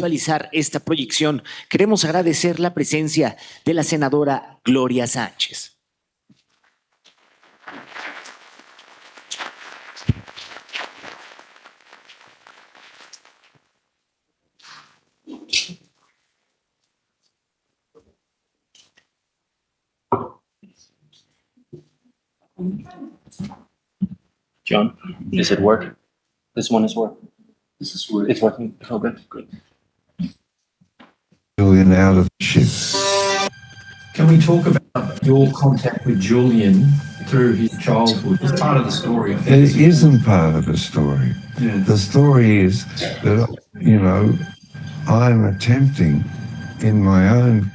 visualizar esta proyección, queremos agradecer la presencia de la senadora Gloria Sánchez. John, does it work? This one is working. This is working. It's working. Oh, good. Good. Julian out of the ship. Can we talk about your contact with Julian through his childhood? It's part of the story. It isn't part of the story. Yeah. The story is that, you know, I'm attempting in my own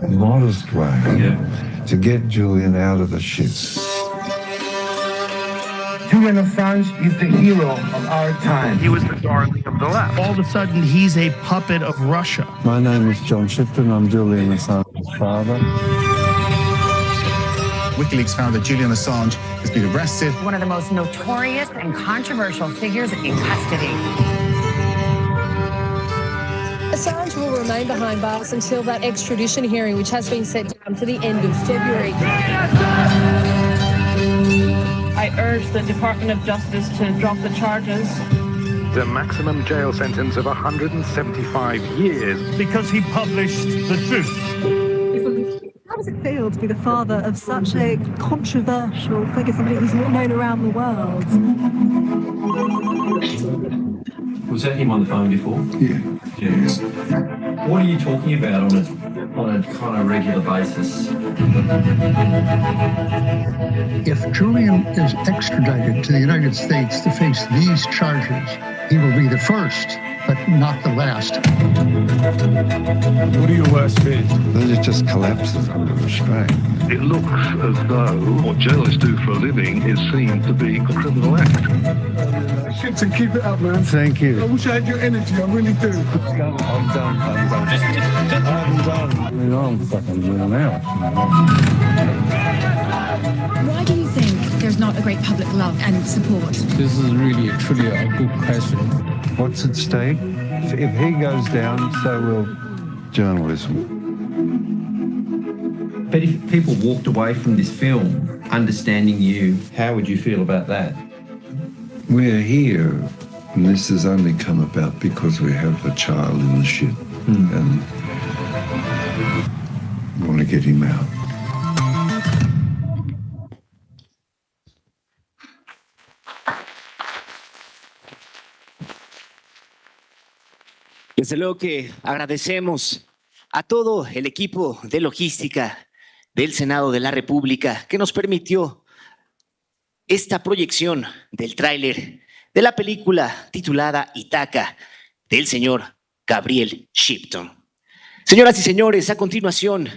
modest way to get Julian out of the ship. Julian Assange is the hero of our time. He was the darling of the left. All of a sudden, he's a puppet of Russia. My name is John Shipton. I'm Julian Assange's father. WikiLeaks found that Julian Assange has been arrested. One of the most notorious and controversial figures in custody. Assange will remain behind bars until that extradition hearing, which has been set down for the end of February. I urge the Department of Justice to drop the charges. The maximum jail sentence of 175 years. Because he published the truth. How does it feel to be the father of such a controversial figure, somebody who's not known around the world? Was that him on the phone before? Yeah. Yeah. What are you talking about on a kind of regular basis? If Julian is extradited to the United States to face these charges, he will be the first, but not the last. What are your worst fears? Then it just collapses under the strain. It looks as though what journalists do for a living is seen to be a criminal act. To keep it up, man. Thank you. I wish I had your energy, I really do. I'm done. I mean, I'm fucking worn out. Why do you think there's not a great public love and support? This is really a good question. What's at stake? If he goes down, so will journalism. But if people walked away from this film understanding you, how would you feel about that? We're here, and this has only come about because we have a child in the ship, and we want to get him out. Desde luego que agradecemos a todo el equipo de logística del Senado de la República que nos permitió esta proyección del tráiler de la película titulada Ítaca del señor Gabriel Shipton. Señoras y señores, a continuación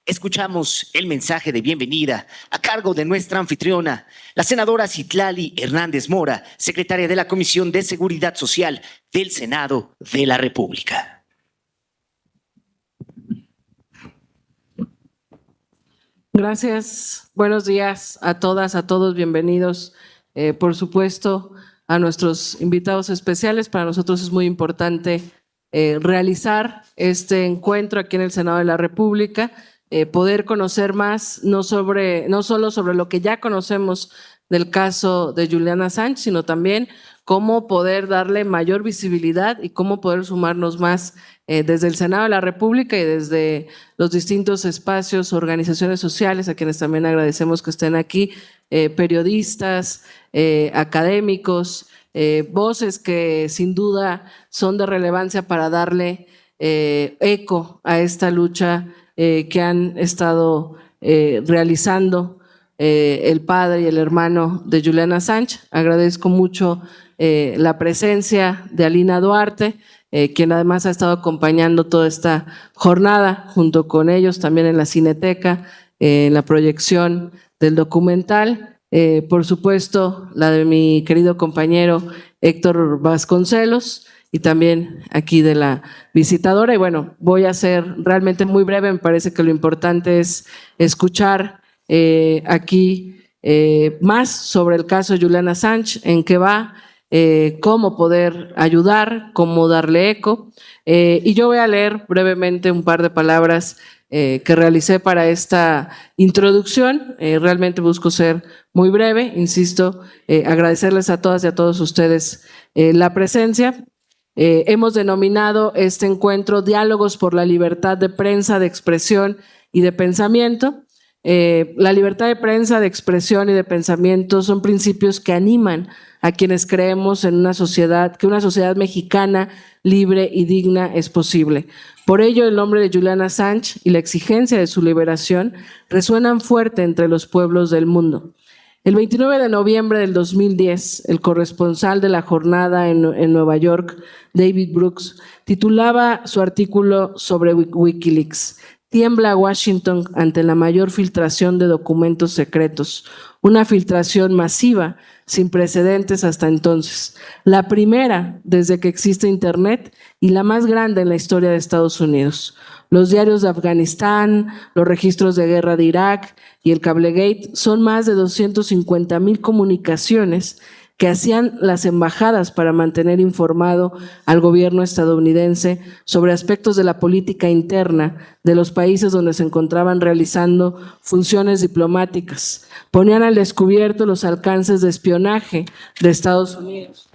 escuchamos el mensaje de bienvenida a cargo de nuestra anfitriona, la senadora Citlali Hernández Mora, secretaria de la Comisión de Seguridad Social del Senado de la República. Gracias. Buenos días a todas, a todos. Bienvenidos, por supuesto, a nuestros invitados especiales. Para nosotros es muy importante realizar este encuentro aquí en el Senado de la República, poder conocer más, no solo sobre lo que ya conocemos del caso de Julian Assange, sino también cómo poder darle mayor visibilidad y cómo poder sumarnos más desde el Senado de la República y desde los distintos espacios, organizaciones sociales, a quienes también agradecemos que estén aquí, periodistas, académicos, voces que sin duda son de relevancia para darle eco a esta lucha que han estado realizando el padre y el hermano de Julian Assange. Agradezco mucho la presencia de Alina Duarte, quien además ha estado acompañando toda esta jornada junto con ellos también en la Cineteca, en la proyección del documental. Por supuesto, la de mi querido compañero Héctor Vasconcelos y también aquí de la visitadora. Y bueno, voy a ser realmente muy breve. Me parece que lo importante es escuchar aquí más sobre el caso de Julian Assange, en qué va, cómo poder ayudar, cómo darle eco. Y yo voy a leer brevemente un par de palabras que realicé para esta introducción. Realmente busco ser muy breve, insisto, agradecerles a todas y a todos ustedes la presencia. Hemos denominado este encuentro Diálogos por la libertad de prensa, de expresión y de pensamiento. La libertad de prensa, de expresión y de pensamiento son principios que animan a quienes creemos en una sociedad, que una sociedad mexicana libre y digna es posible. Por ello, el nombre de Julian Assange y la exigencia de su liberación resuenan fuerte entre los pueblos del mundo. El 29 de noviembre del 2010, el corresponsal de la jornada en Nueva York, David Brooks, titulaba su artículo sobre Wikileaks: "Tiembla Washington ante la mayor filtración de documentos secretos, una filtración masiva sin precedentes hasta entonces, la primera desde que existe Internet y la más grande en la historia de Estados Unidos. Los diarios de Afganistán, los registros de guerra de Irak y el Cablegate son más de 250,000 comunicaciones que hacían las embajadas para mantener informado al gobierno estadounidense sobre aspectos de la política interna de los países donde se encontraban realizando funciones diplomáticas. Ponían al descubierto los alcances de espionaje de Estados Unidos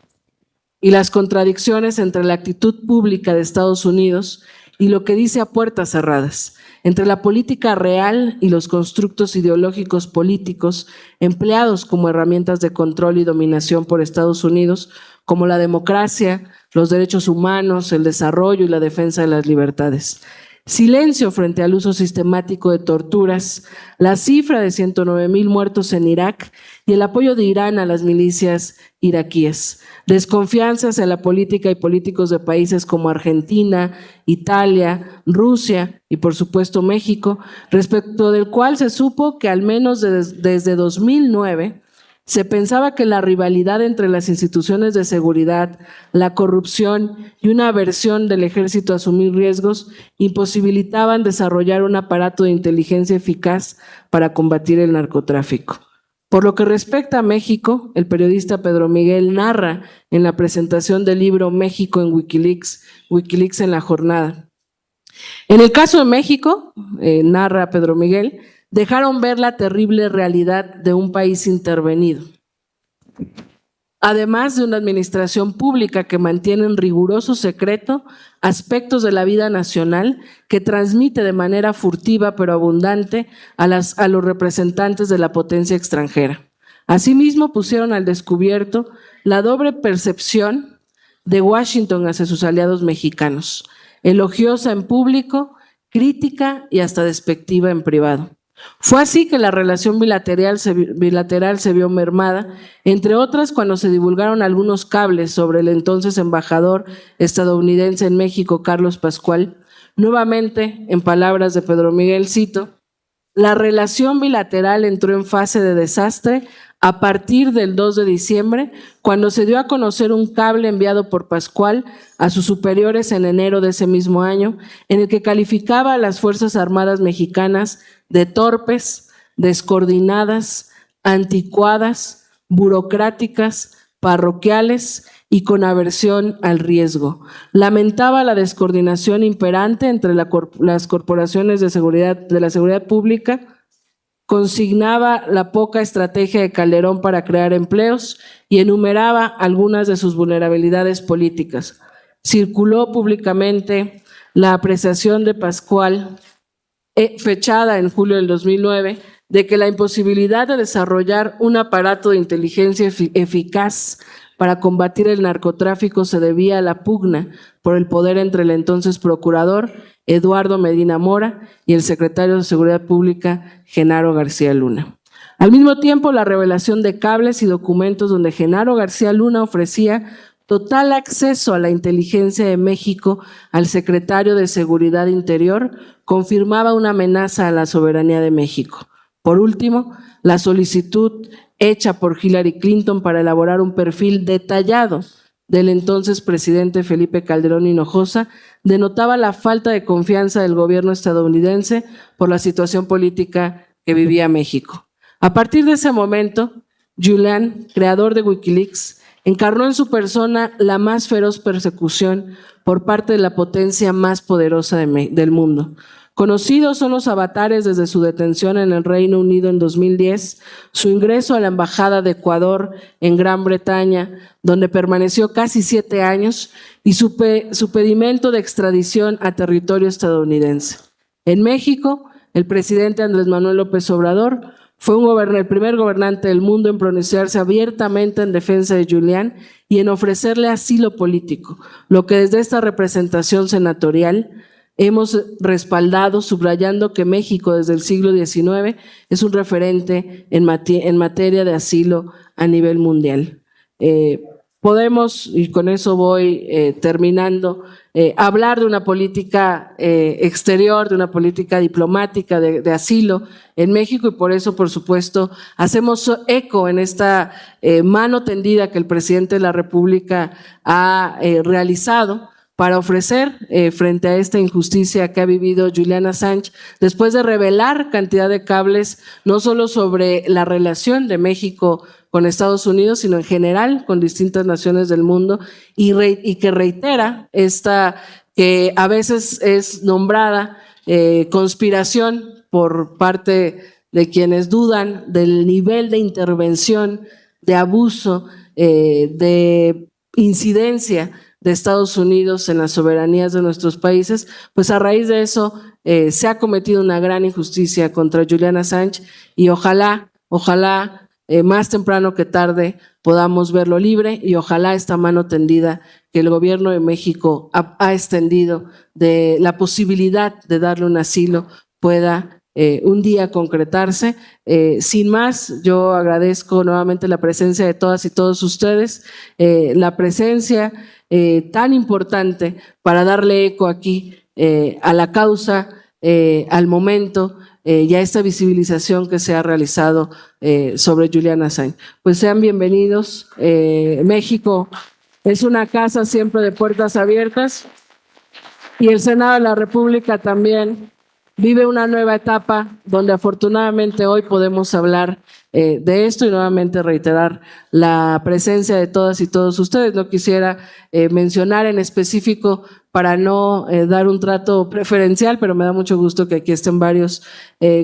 y las contradicciones entre la actitud pública de Estados Unidos y lo que dice a puertas cerradas, entre la política real y los constructos ideológicos políticos empleados como herramientas de control y dominación por Estados Unidos, como la democracia, los derechos humanos, el desarrollo y la defensa de las libertades. Silencio frente al uso sistemático de torturas, la cifra de 109,000 muertos en Irak y el apoyo de Irán a las milicias iraquíes. Desconfianza hacia la política y políticos de países como Argentina, Italia, Rusia y por supuesto México, respecto del cual se supo que al menos desde 2009 se pensaba que la rivalidad entre las instituciones de seguridad, la corrupción y una aversión del ejército a asumir riesgos imposibilitaban desarrollar un aparato de inteligencia eficaz para combatir el narcotráfico. Por lo que respecta a México, el periodista Pedro Miguel narra en la presentación del libro México en Wikileaks, Wikileaks en la jornada. En el caso de México, narra Pedro Miguel, dejaron ver la terrible realidad de un país intervenido, además de una administración pública que mantiene en riguroso secreto aspectos de la vida nacional que transmite de manera furtiva pero abundante a los representantes de la potencia extranjera. Asimismo, pusieron al descubierto la doble percepción de Washington hacia sus aliados mexicanos, elogiosa en público, crítica y hasta despectiva en privado. Fue así que la relación bilateral se vio mermada, entre otras cuando se divulgaron algunos cables sobre el entonces embajador estadounidense en México, Carlos Pascual. Nuevamente, en palabras de Pedro Miguel, cito: "La relación bilateral entró en fase de desastre a partir del 2 de diciembre, cuando se dio a conocer un cable enviado por Pascual a sus superiores en enero de ese mismo año, en el que calificaba a las Fuerzas Armadas mexicanas de torpes, descoordinadas, anticuadas, burocráticas, parroquiales y con aversión al riesgo. Lamentaba la descoordinación imperante entre las corporaciones de la seguridad pública, consignaba la poca estrategia de Calderón para crear empleos y enumeraba algunas de sus vulnerabilidades políticas. Circuló públicamente la apreciación de Pascual, fechada en julio del 2009, de que la imposibilidad de desarrollar un aparato de inteligencia eficaz para combatir el narcotráfico se debía a la pugna por el poder entre el entonces procurador Eduardo Medina Mora y el secretario de Seguridad Pública Genaro García Luna. Al mismo tiempo, la revelación de cables y documentos donde Genaro García Luna ofrecía total acceso a la inteligencia de México al secretario de Seguridad Interior confirmaba una amenaza a la soberanía de México. Por último, la solicitud hecha por Hillary Clinton para elaborar un perfil detallado del entonces presidente Felipe Calderón Hinojosa denotaba la falta de confianza del gobierno estadounidense por la situación política que vivía México. A partir de ese momento, Julian, creador de Wikileaks, encarnó en su persona la más feroz persecución por parte de la potencia más poderosa del mundo. Conocidos son los avatares desde su detención en el Reino Unido en 2010, su ingreso a la Embajada de Ecuador en Gran Bretaña, donde permaneció casi 7 años, y su pedimento de extradición a territorio estadounidense. En México, el presidente Andrés Manuel López Obrador fue el primer gobernante del mundo en pronunciarse abiertamente en defensa de Julián y en ofrecerle asilo político, lo que desde esta representación senatorial hemos respaldado, subrayando que México desde el siglo XIX es un referente en materia de asilo a nivel mundial. Podemos, y con eso voy terminando, hablar de una política exterior, de una política diplomática de asilo en México, y por eso, por supuesto, hacemos eco en esta mano tendida que el presidente de la República ha realizado para ofrecer frente a esta injusticia que ha vivido Julian Assange, después de revelar cantidad de cables, no solo sobre la relación de México con Estados Unidos, sino en general con distintas naciones del mundo, y que reitera esta que a veces es nombrada conspiración por parte de quienes dudan del nivel de intervención, de abuso, de incidencia de Estados Unidos en las soberanías de nuestros países. Pues a raíz de eso se ha cometido una gran injusticia contra Julian Assange, y ojalá más temprano que tarde podamos verlo libre, y ojalá esta mano tendida que el gobierno de México ha extendido de la posibilidad de darle un asilo pueda un día concretarse. Sin más, yo agradezco nuevamente la presencia de todas y todos ustedes, la presencia tan importante para darle eco aquí a la causa, al momento y a esta visibilización que se ha realizado sobre Julian Assange. Pues sean bienvenidos. México es una casa siempre de puertas abiertas, y el Senado de la República también vive una nueva etapa donde afortunadamente hoy podemos hablar de esto, y nuevamente reiterar la presencia de todas y todos ustedes. No quisiera mencionar en específico para no dar un trato preferencial, pero me da mucho gusto que aquí estén varios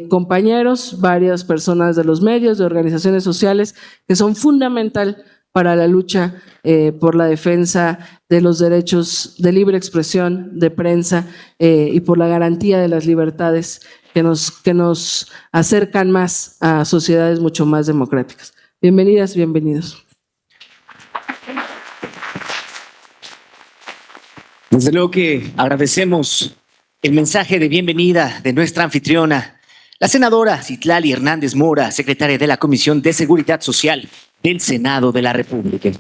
compañeros, varias personas de los medios, de organizaciones sociales, que son fundamental para la lucha por la defensa de los derechos de libre expresión, de prensa, y por la garantía de las libertades que nos acercan más a sociedades mucho más democráticas. Bienvenidas, bienvenidos. Desde luego que agradecemos el mensaje de bienvenida de nuestra anfitriona, la senadora Citlali Hernández Mora, secretaria de la Comisión de Seguridad Social del Senado de la República.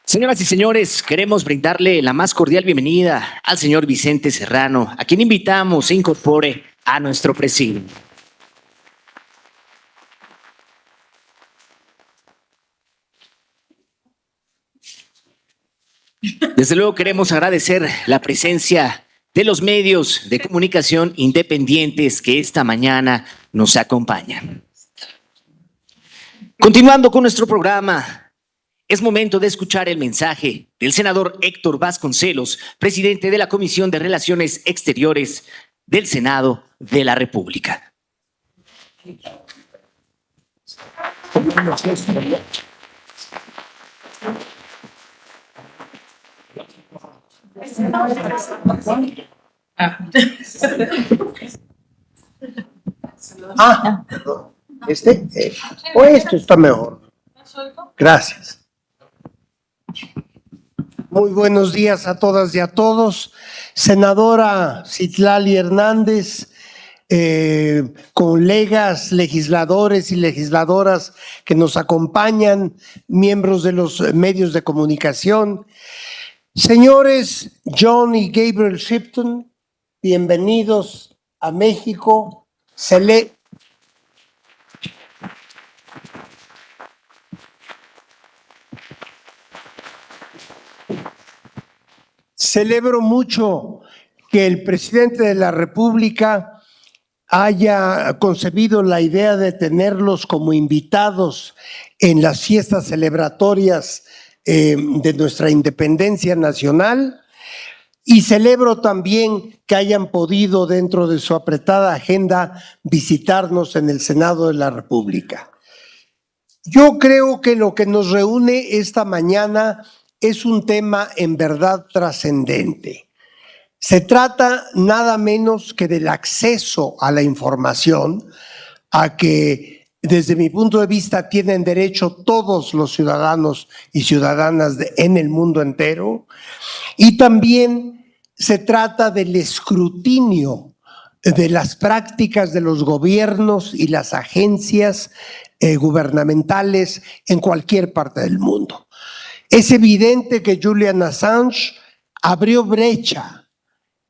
Señoras y señores, queremos brindarle la más cordial bienvenida al señor Vicente Serrano, a quien invitamos se incorpore a nuestro presidio. Desde luego queremos agradecer la presencia de los medios de comunicación independientes que esta mañana nos acompañan. Continuando con nuestro programa, es momento de escuchar el mensaje del senador Héctor Vasconcelos, presidente de la Comisión de Relaciones Exteriores del Senado de la República. Perdón. O esto está mejor. Gracias. Muy buenos días a todas y a todos. Senadora Citlali Hernández, colegas, legisladores y legisladoras que nos acompañan, miembros de los medios de comunicación. Señores John y Gabriel Shipton, bienvenidos a México. Celebro mucho que el presidente de la República haya concebido la idea de tenerlos como invitados en las fiestas celebratorias de nuestra independencia nacional, y celebro también que hayan podido, dentro de su apretada agenda, visitarnos en el Senado de la República. Yo creo que lo que nos reúne esta mañana es un tema en verdad trascendente. Se trata nada menos que del acceso a la información, a que desde mi punto de vista tienen derecho todos los ciudadanos y ciudadanas en el mundo entero, y también se trata del escrutinio de las prácticas de los gobiernos y las agencias gubernamentales en cualquier parte del mundo. Es evidente que Julian Assange abrió brecha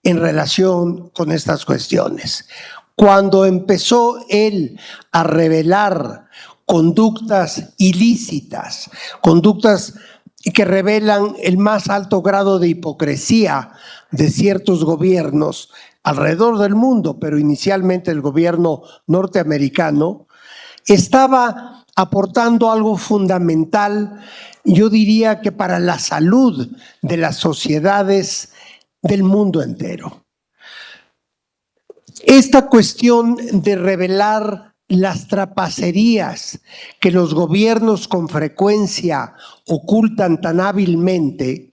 en relación con estas cuestiones. Cuando empezó él a revelar conductas ilícitas, conductas que revelan el más alto grado de hipocresía de ciertos gobiernos alrededor del mundo, pero inicialmente el gobierno norteamericano, estaba aportando algo fundamental, yo diría que para la salud de las sociedades del mundo entero. Esta cuestión de revelar las trapacerías que los gobiernos con frecuencia ocultan tan hábilmente,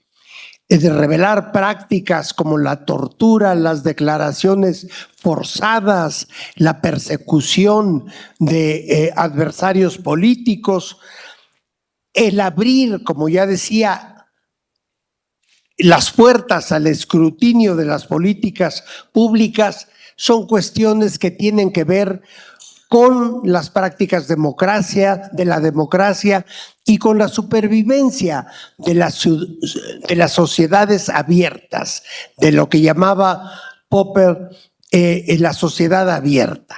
de revelar prácticas como la tortura, las declaraciones forzadas, la persecución de adversarios políticos, el abrir, como ya decía, las puertas al escrutinio de las políticas públicas, son cuestiones que tienen que ver con las prácticas de la democracia y con la supervivencia de las sociedades abiertas, de lo que llamaba Popper la sociedad abierta.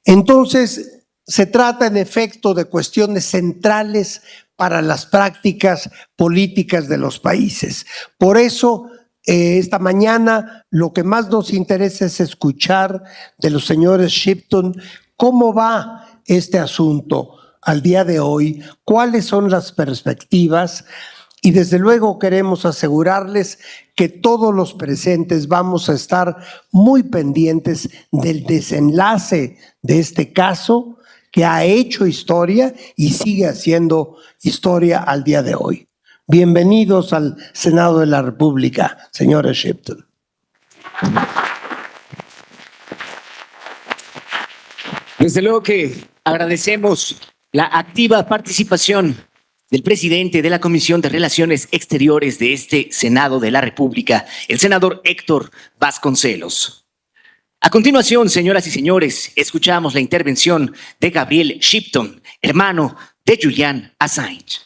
Entonces, se trata en efecto de cuestiones centrales para las prácticas políticas de los países. Por eso, esta mañana lo que más nos interesa es escuchar de los señores Shipton cómo va este asunto al día de hoy, cuáles son las perspectivas, y desde luego queremos asegurarles que todos los presentes vamos a estar muy pendientes del desenlace de este caso que ha hecho historia y sigue haciendo historia al día de hoy. Bienvenidos al Senado de la República, señores Shipton. Desde luego que agradecemos la activa participación del presidente de la Comisión de Relaciones Exteriores de este Senado de la República, el senador Héctor Vasconcelos. A continuación, señoras y señores, escuchamos la intervención de Gabriel Shipton, hermano de Julian Assange.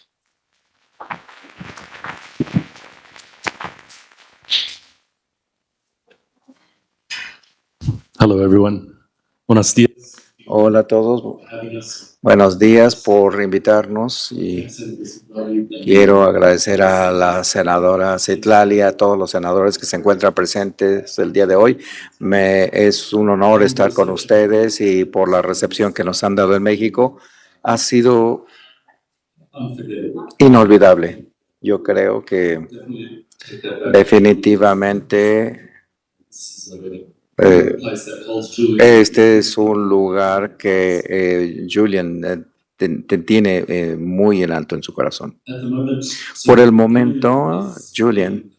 Hello, everyone. Buenos días. Hola a todos. Buenos días por invitarnos y quiero agradecer a la senadora Citlali, a todos los senadores que se encuentran presentes el día de hoy. Es un honor estar con ustedes y por la recepción que nos han dado en México. Ha sido inolvidable. Yo creo que definitivamente este es un lugar que Julian tiene muy en alto en su corazón. Por el momento, Julian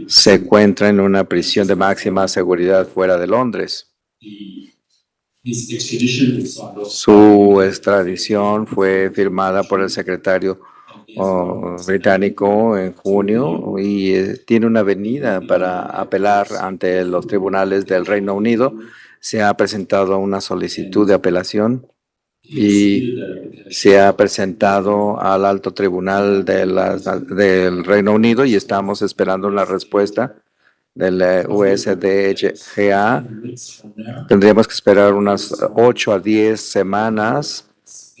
se encuentra en una prisión de máxima seguridad fuera de Londres. Su extradición fue firmada por el secretario británico en junio y tiene una avenida para apelar ante los tribunales del Reino Unido. Se ha presentado una solicitud de apelación y se ha presentado al alto tribunal del Reino Unido y estamos esperando la respuesta del USDGA. Tendríamos que esperar unas 8 a 10 semanas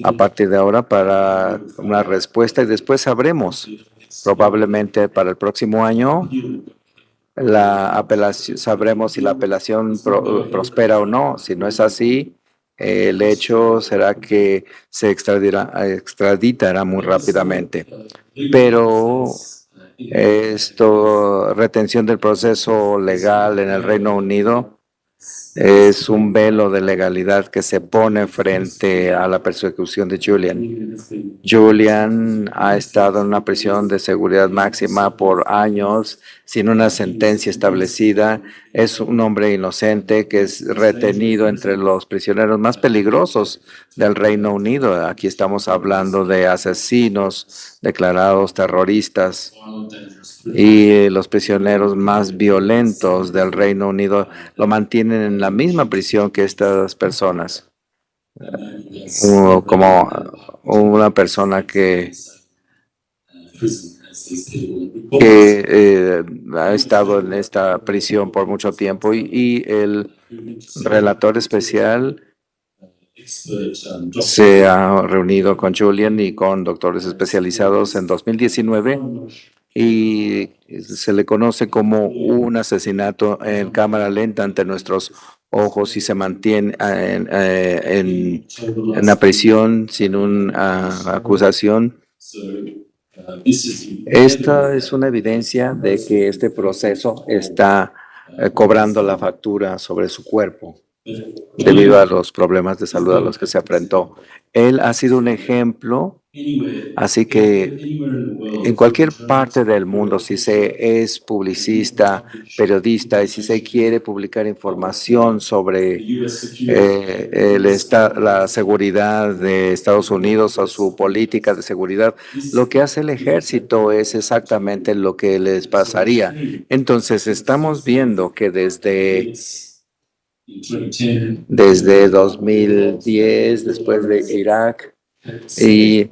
a partir de ahora para una respuesta y después sabremos, probablemente para el próximo año, la apelación, sabremos si la apelación prospera o no. Si no es así, el hecho será que se extraditará muy rápidamente. Pero retención del proceso legal en el Reino Unido es un velo de legalidad que se pone frente a la persecución de Julian. Julian ha estado en una prisión de seguridad máxima por años sin una sentencia establecida. Es un hombre inocente que es retenido entre los prisioneros más peligrosos del Reino Unido. Aquí estamos hablando de asesinos declarados terroristas y los prisioneros más violentos del Reino Unido lo mantienen en la misma prisión que estas personas. Como una persona que ha estado en esta prisión por mucho tiempo y el relator especial se ha reunido con Julian y con doctores especializados en 2019 y se le conoce como un asesinato en cámara lenta ante nuestros ojos y se mantiene en la prisión sin una acusación. Esta es una evidencia de que este proceso está cobrando la factura sobre su cuerpo debido a los problemas de salud a los que se enfrentó. Él ha sido un ejemplo, así que en cualquier parte del mundo, si se es publicista, periodista y si se quiere publicar información sobre la seguridad de Estados Unidos o su política de seguridad, lo que hace el ejército es exactamente lo que les pasaría. Entonces, estamos viendo que desde 2010, después de Irak y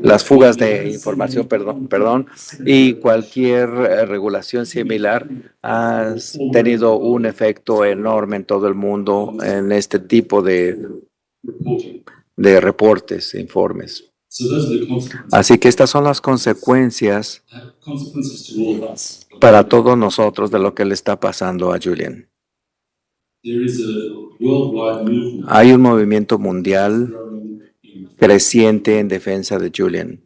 las fugas de información, y cualquier regulación similar ha tenido un efecto enorme en todo el mundo en este tipo de reportes e informes. Así que estas son las consecuencias para todos nosotros de lo que le está pasando a Julian. Hay un movimiento mundial creciente en defensa de Julian.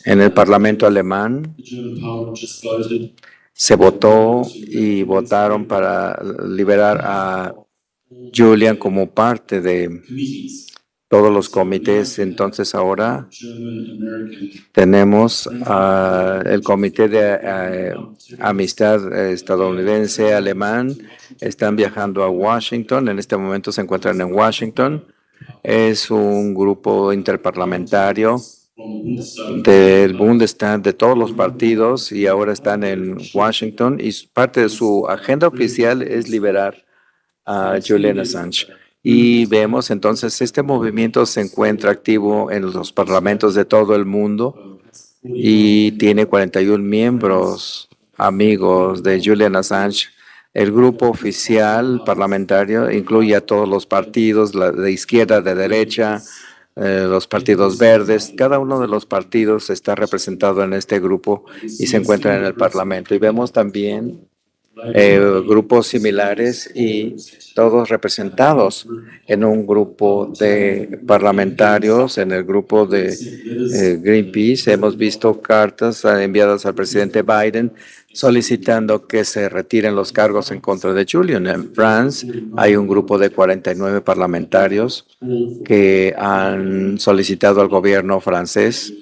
En el Parlamento alemán se votó y votaron para liberar a Julian como parte de todos los comités. Entonces ahora tenemos el comité de amistad estadounidense-alemán. Están viajando a Washington. En este momento se encuentran en Washington. Es un grupo interparlamentario del Bundestag de todos los partidos y ahora están en Washington y parte de su agenda oficial es liberar a Julian Assange. Y vemos entonces este movimiento se encuentra activo en los parlamentos de todo el mundo y tiene 41 miembros amigos de Julian Assange. El grupo oficial parlamentario incluye a todos los partidos, de izquierda, de derecha, los partidos verdes. Cada uno de los partidos está representado en este grupo y se encuentra en el Parlamento. Y vemos también grupos similares y todos representados en un grupo de parlamentarios, en el grupo de Greenpeace. Hemos visto cartas enviadas al presidente Biden solicitando que se retiren los cargos en contra de Julian. En France hay un grupo de 49 parlamentarios que han solicitado al gobierno francés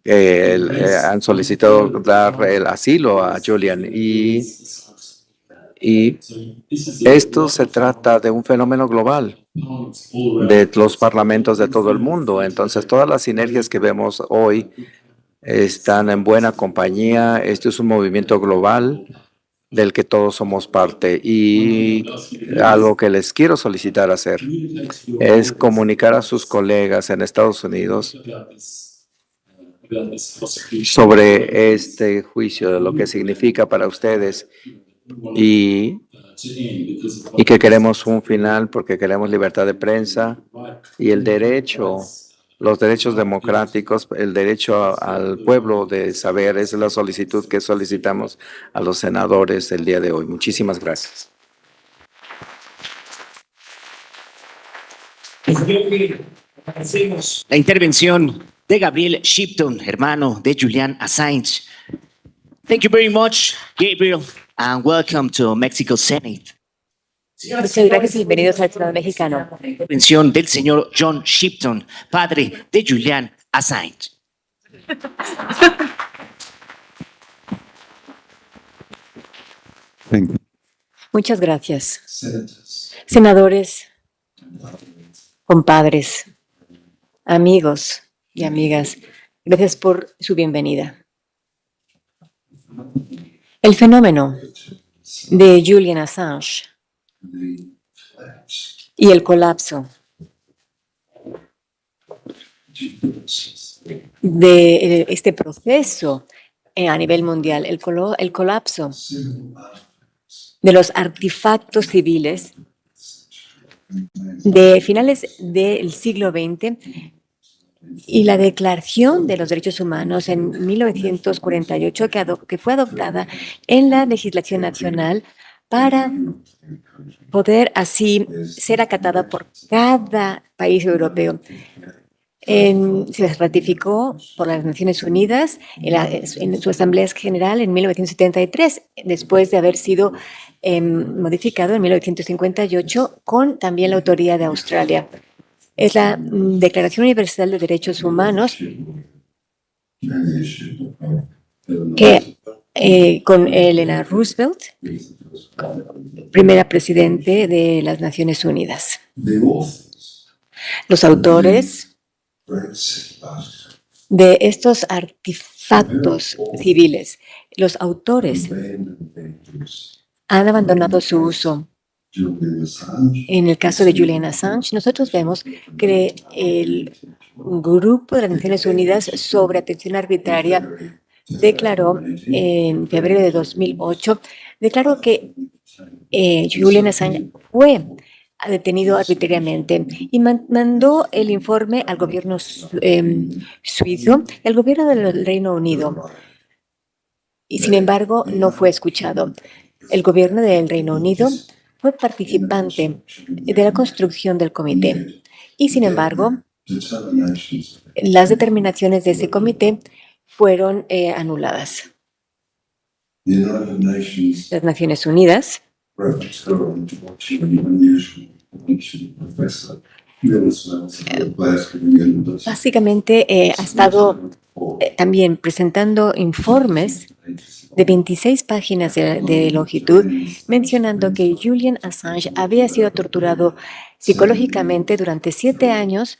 han solicitado dar el asilo a Julian y esto se trata de un fenómeno global de los parlamentos de todo el mundo. Entonces, todas las sinergias que vemos hoy están en buena compañía. Esto es un movimiento global del que todos somos parte y algo que les quiero solicitar hacer es comunicar a sus colegas en Estados Unidos sobre este juicio, de lo que significa para ustedes y que queremos un final porque queremos libertad de prensa y el derecho, los derechos democráticos, el derecho al pueblo de saber. Esa es la solicitud que solicitamos a los senadores el día de hoy. Muchísimas gracias. La intervención de Gabriel Shipton, hermano de Julian Assange. Thank you very much, Gabriel, and welcome to Mexico Senate. Muchas gracias y bienvenidos al Senado mexicano. Intervención del señor John Shipton, padre de Julian Assange. Muchas gracias. Senadores, compadres, amigos y amigas, gracias por su bienvenida. El fenómeno de Julian Assange y el colapso de este proceso a nivel mundial, el colapso de los artefactos civiles de finales del siglo XX y la Declaración de los Derechos Humanos en 1948 que fue adoptada en la legislación nacional para poder así ser acatada por cada país europeo. Se ratificó por las Naciones Unidas en su Asamblea General en 1973, después de haber sido modificado en 1958 con también la autoría de Australia. Es la Declaración Universal de Derechos Humanos que con Eleanor Roosevelt, primera presidente de las Naciones Unidas. Los autores de estos artefactos civiles, los autores han abandonado su uso. En el caso de Julian Assange, nosotros vemos que el Grupo de las Naciones Unidas sobre Atención Arbitraria declaró en febrero de 2008, declaró que Julian Assange fue detenido arbitrariamente y mandó el informe al gobierno suizo y al gobierno del Reino Unido. Y sin embargo, no fue escuchado. El gobierno del Reino Unido fue participante de la construcción del comité y sin embargo, las determinaciones de ese comité fueron anuladas. Las Naciones Unidas básicamente ha estado también presentando informes de 26 páginas de longitud, mencionando que Julian Assange había sido torturado psicológicamente durante 7 años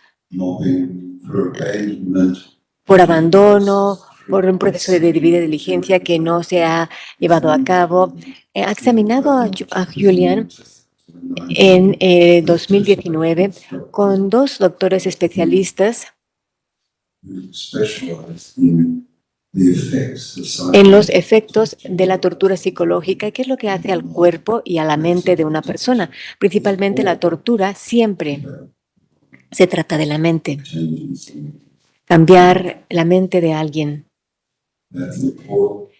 por abandono, por un proceso de debida diligencia que no se ha llevado a cabo. Ha examinado a Julian en 2019 con 2 doctores especialistas en los efectos de la tortura psicológica y qué es lo que hace al cuerpo y a la mente de una persona. Principalmente la tortura siempre se trata de la mente. Cambiar la mente de alguien.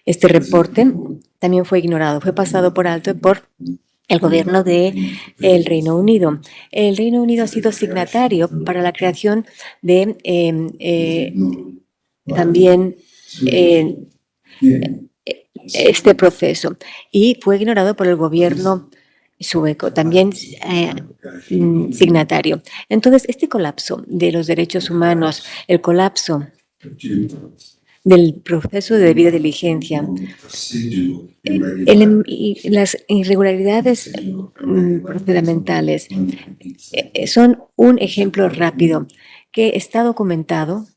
Este reporte también fue ignorado, fue pasado por alto por el gobierno del Reino Unido. El Reino Unido ha sido signatario para la creación de también este proceso y fue ignorado por el gobierno sueco, también signatario. Entonces, este colapso de los derechos humanos, el colapso del proceso de debida diligencia, las irregularidades procedimentales son un ejemplo rápido que está documentado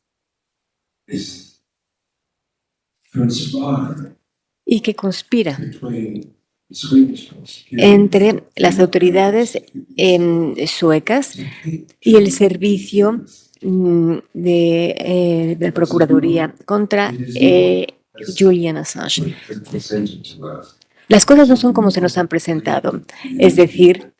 y que conspira entre las autoridades suecas y el servicio de la Procuraduría contra Julian Assange. Las cosas no son como se nos han presentado, es decir,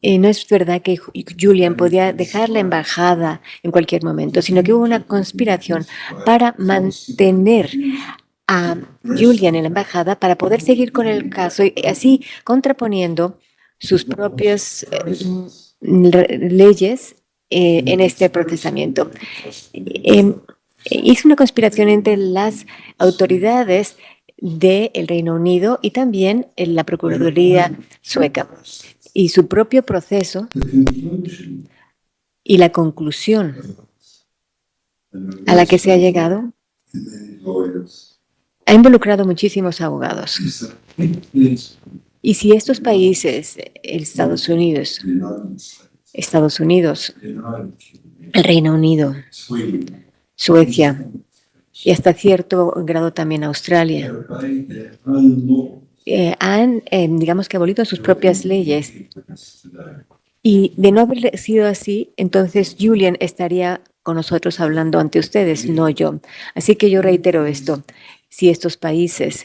no es verdad que Julian podía dejar la embajada en cualquier momento, sino que hubo una conspiración para mantener a Julian en la embajada para poder seguir con el caso y así contraponiendo sus propias leyes en este procesamiento. Hizo una conspiración entre las autoridades del Reino Unido y también en la Procuraduría sueca. Y su propio proceso y la conclusión a la que se ha llegado ha involucrado muchísimos abogados. Y si estos países, Estados Unidos, el Reino Unido, Suecia y hasta cierto grado también Australia, han, digamos que, abolido sus propias leyes. Y de no haber sido así, entonces Julian estaría con nosotros hablando ante ustedes, no yo. Así que yo reitero esto. Si estos países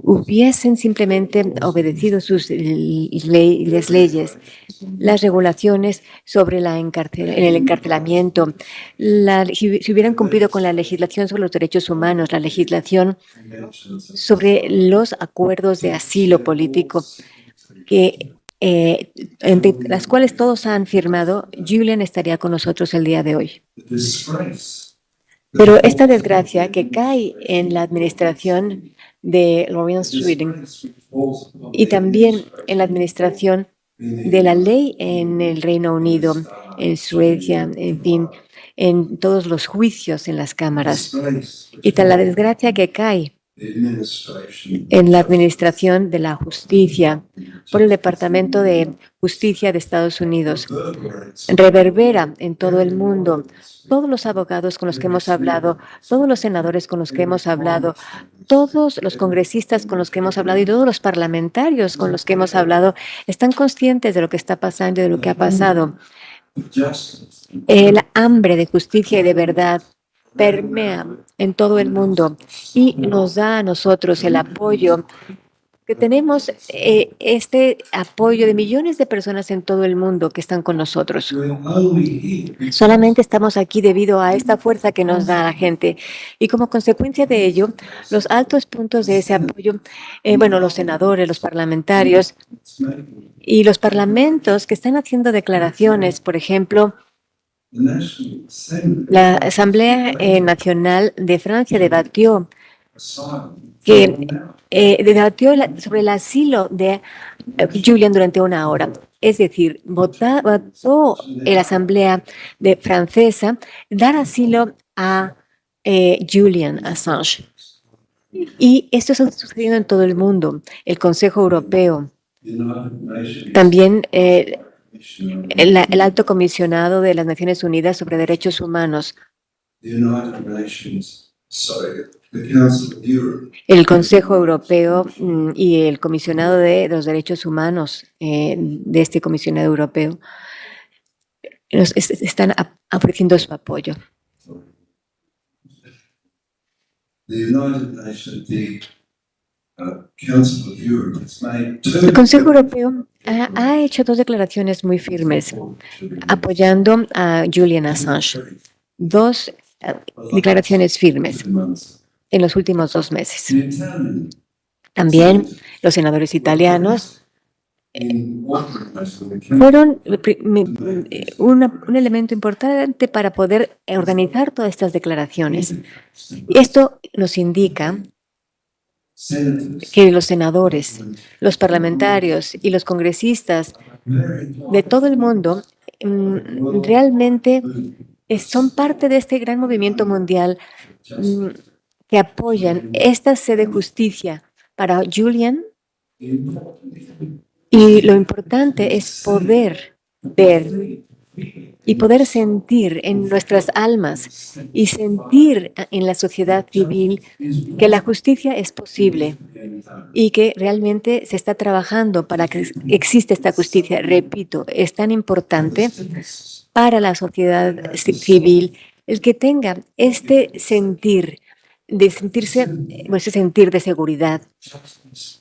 hubiesen simplemente obedecido sus leyes, las regulaciones sobre el encarcelamiento, si hubieran cumplido con la legislación sobre los derechos humanos, la legislación sobre los acuerdos de asilo político, entre las cuales todos han firmado, Julian estaría con nosotros el día de hoy. Pero esta desgracia que cae en la administración de Lawrence Reading y también en la administración de la ley en el Reino Unido, en Suecia, en fin, en todos los juicios en las cámaras, y tal la desgracia que cae en la administración de la justicia por el Departamento de Justicia de Estados Unidos, reverbera en todo el mundo. Todos los abogados con los que hemos hablado, todos los senadores con los que hemos hablado, todos los congresistas con los que hemos hablado y todos los parlamentarios con los que hemos hablado están conscientes de lo que está pasando y de lo que ha pasado. El hambre de justicia y de verdad permea en todo el mundo y nos da a nosotros el apoyo que tenemos, este apoyo de millones de personas en todo el mundo que están con nosotros. Solamente estamos aquí debido a esta fuerza que nos da la gente y como consecuencia de ello, los altos puntos de ese apoyo, los senadores, los parlamentarios y los parlamentos que están haciendo declaraciones, por ejemplo, la Asamblea Nacional de Francia debatió sobre el asilo de Julian durante 1 hora. Es decir, votó la Asamblea francesa dar asilo a Julian Assange. Y esto está sucediendo en todo el mundo. El Consejo Europeo, también el Alto Comisionado de las Naciones Unidas sobre Derechos Humanos, el Consejo Europeo y el Comisionado de los Derechos Humanos de este Comisionado Europeo nos están ofreciendo su apoyo. El Consejo Europeo ha hecho 2 declaraciones muy firmes apoyando a Julian Assange. 2 declaraciones firmes en los últimos 2 meses. También los senadores italianos fueron un elemento importante para poder organizar todas estas declaraciones. Y esto nos indica que los senadores, los parlamentarios y los congresistas de todo el mundo realmente son parte de este gran movimiento mundial que apoyan esta sed de justicia para Julian. Y lo importante es poder ver y poder sentir en nuestras almas y sentir en la sociedad civil que la justicia es posible y que realmente se está trabajando para que exista esta justicia. Repito, es tan importante para la sociedad civil el que tenga este sentir de sentirse, ese sentir de seguridad.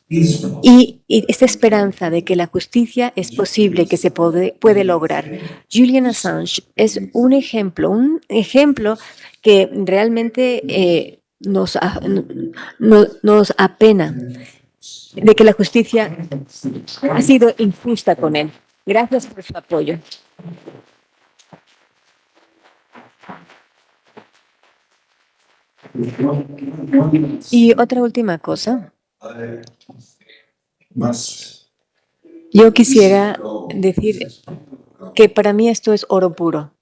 Y esta esperanza de que la justicia es posible, que se puede lograr. Julian Assange es un ejemplo que realmente nos apena de que la justicia ha sido injusta con él. Gracias por su apoyo. Y otra última cosa. Yo quisiera decir que para mí esto es oro puro.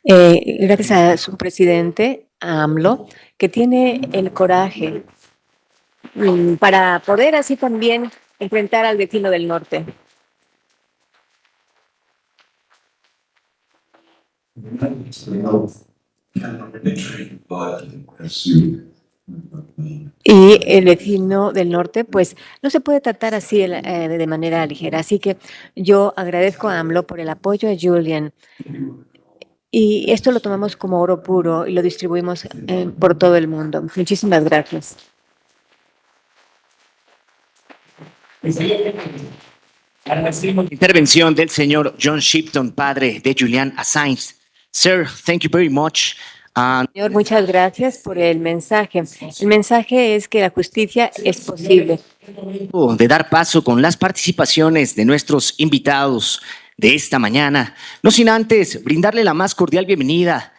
Gracias a su presidente, a AMLO, que tiene el coraje para poder así también enfrentar al vecino del norte. Y el vecino del norte, pues, no se puede tratar así de manera ligera. Así que yo agradezco a AMLO por el apoyo a Julian. Y esto lo tomamos como oro puro y lo distribuimos por todo el mundo. Muchísimas gracias. Intervención del señor John Shipton, padre de Julian Assange. Sir, thank you very much. Señor, muchas gracias por el mensaje. El mensaje es que la justicia es posible. De dar paso con las participaciones de nuestros invitados de esta mañana, no sin antes brindarle la más cordial bienvenida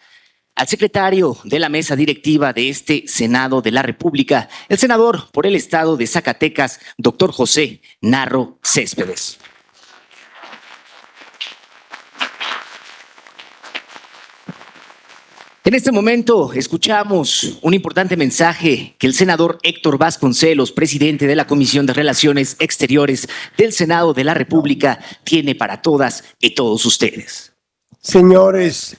al secretario de la mesa directiva de este Senado de la República, el senador por el estado de Zacatecas, doctor José Narro Céspedes. En este momento escuchamos un importante mensaje que el senador Héctor Vasconcelos, presidente de la Comisión de Relaciones Exteriores del Senado de la República, tiene para todas y todos ustedes. Señores,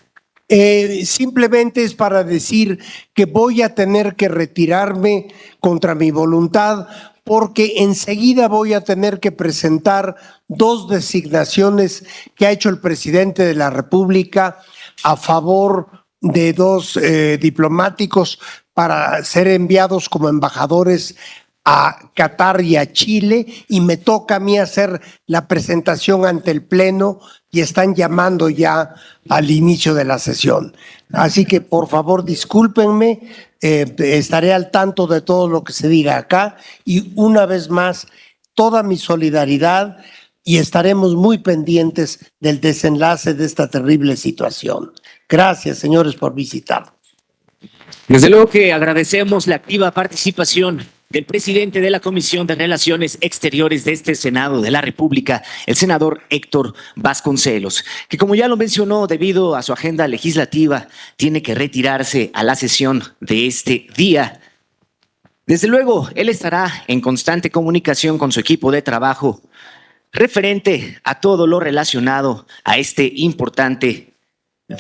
simplemente es para decir que voy a tener que retirarme contra mi voluntad porque enseguida voy a tener que presentar 2 designaciones que ha hecho el presidente de la República a favor de 2 diplomáticos para ser enviados como embajadores a Qatar y a Chile, y me toca a mí hacer la presentación ante el Pleno y están llamando ya al inicio de la sesión. Así que por favor discúlpenme, estaré al tanto de todo lo que se diga acá y una vez más toda mi solidaridad y estaremos muy pendientes del desenlace de esta terrible situación. Gracias, señores, por visitarnos. Desde luego que agradecemos la activa participación del presidente de la Comisión de Relaciones Exteriores de este Senado de la República, el senador Héctor Vasconcelos, que como ya lo mencionó, debido a su agenda legislativa, tiene que retirarse a la sesión de este día. Desde luego, él estará en constante comunicación con su equipo de trabajo referente a todo lo relacionado a este importante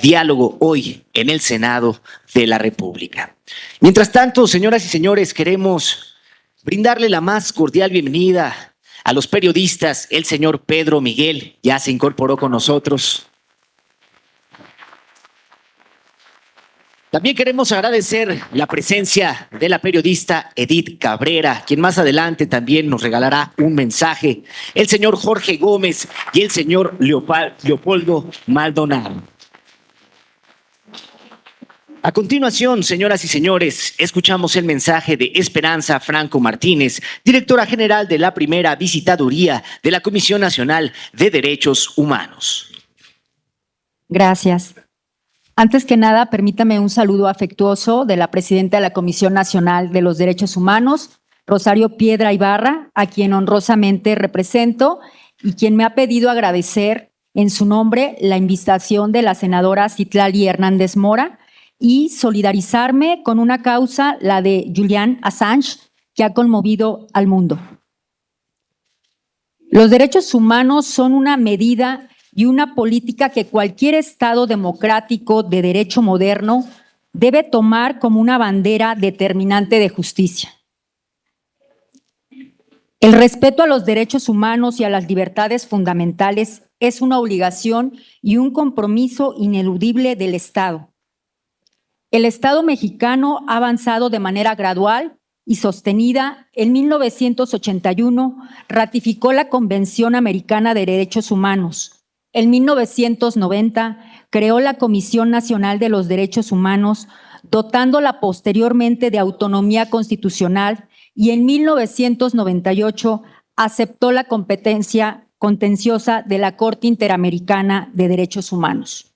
diálogo hoy en el Senado de la República. Mientras tanto, señoras y señores, queremos brindarle la más cordial bienvenida a los periodistas. El señor Pedro Miguel ya se incorporó con nosotros. También queremos agradecer la presencia de la periodista Edith Cabrera, quien más adelante también nos regalará un mensaje, el señor Jorge Gómez y el señor Leopoldo Maldonado. A continuación, señoras y señores, escuchamos el mensaje de Esperanza Franco Martínez, directora general de la primera visitaduría de la Comisión Nacional de Derechos Humanos. Gracias. Antes que nada, permítame un saludo afectuoso de la presidenta de la Comisión Nacional de los Derechos Humanos, Rosario Piedra Ibarra, a quien honrosamente represento y quien me ha pedido agradecer en su nombre la invitación de la senadora Citlali Hernández Mora y solidarizarme con una causa, la de Julian Assange, que ha conmovido al mundo. Los derechos humanos son una medida y una política que cualquier Estado democrático de derecho moderno debe tomar como una bandera determinante de justicia. El respeto a los derechos humanos y a las libertades fundamentales es una obligación y un compromiso ineludible del Estado. El Estado mexicano ha avanzado de manera gradual y sostenida. En 1981 ratificó la Convención Americana de Derechos Humanos. En 1990 creó la Comisión Nacional de los Derechos Humanos, dotándola posteriormente de autonomía constitucional, y en 1998 aceptó la competencia contenciosa de la Corte Interamericana de Derechos Humanos.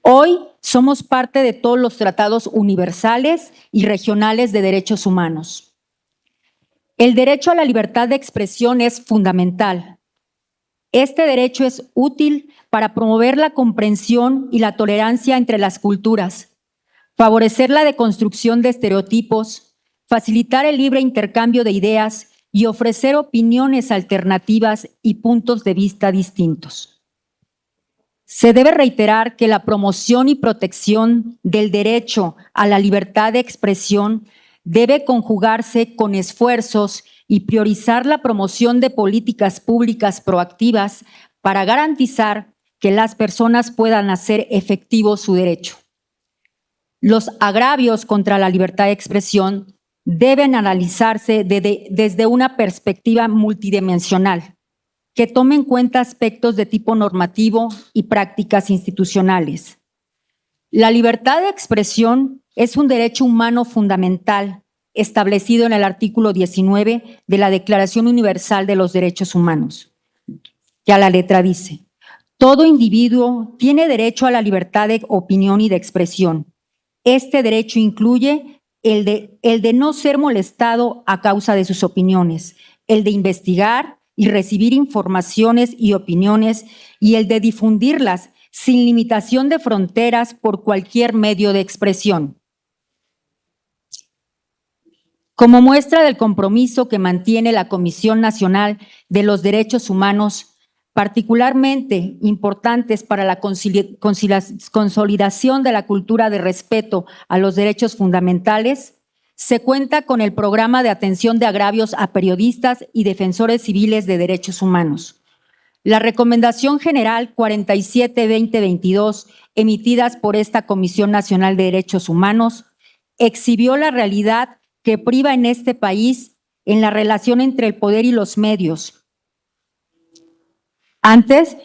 Hoy somos parte de todos los tratados universales y regionales de derechos humanos. El derecho a la libertad de expresión es fundamental. Este derecho es útil para promover la comprensión y la tolerancia entre las culturas, favorecer la deconstrucción de estereotipos, facilitar el libre intercambio de ideas y ofrecer opiniones alternativas y puntos de vista distintos. Se debe reiterar que la promoción y protección del derecho a la libertad de expresión debe conjugarse con esfuerzos y priorizar la promoción de políticas públicas proactivas para garantizar que las personas puedan hacer efectivo su derecho. Los agravios contra la libertad de expresión deben analizarse desde una perspectiva multidimensional, que tome en cuenta aspectos de tipo normativo y prácticas institucionales. La libertad de expresión es un derecho humano fundamental establecido en el artículo 19 de la Declaración Universal de los Derechos Humanos, que a la letra dice: todo individuo tiene derecho a la libertad de opinión y de expresión. Este derecho incluye el de no ser molestado a causa de sus opiniones, el de investigar y recibir informaciones y opiniones, y el de difundirlas sin limitación de fronteras por cualquier medio de expresión. Como muestra del compromiso que mantiene la Comisión Nacional de los Derechos Humanos, particularmente importantes para la consolidación de la cultura de respeto a los derechos fundamentales, se cuenta con el Programa de Atención de Agravios a Periodistas y Defensores Civiles de Derechos Humanos. La Recomendación General 47-2022, emitidas por esta Comisión Nacional de Derechos Humanos, exhibió la realidad que priva en este país en la relación entre el poder y los medios. Antes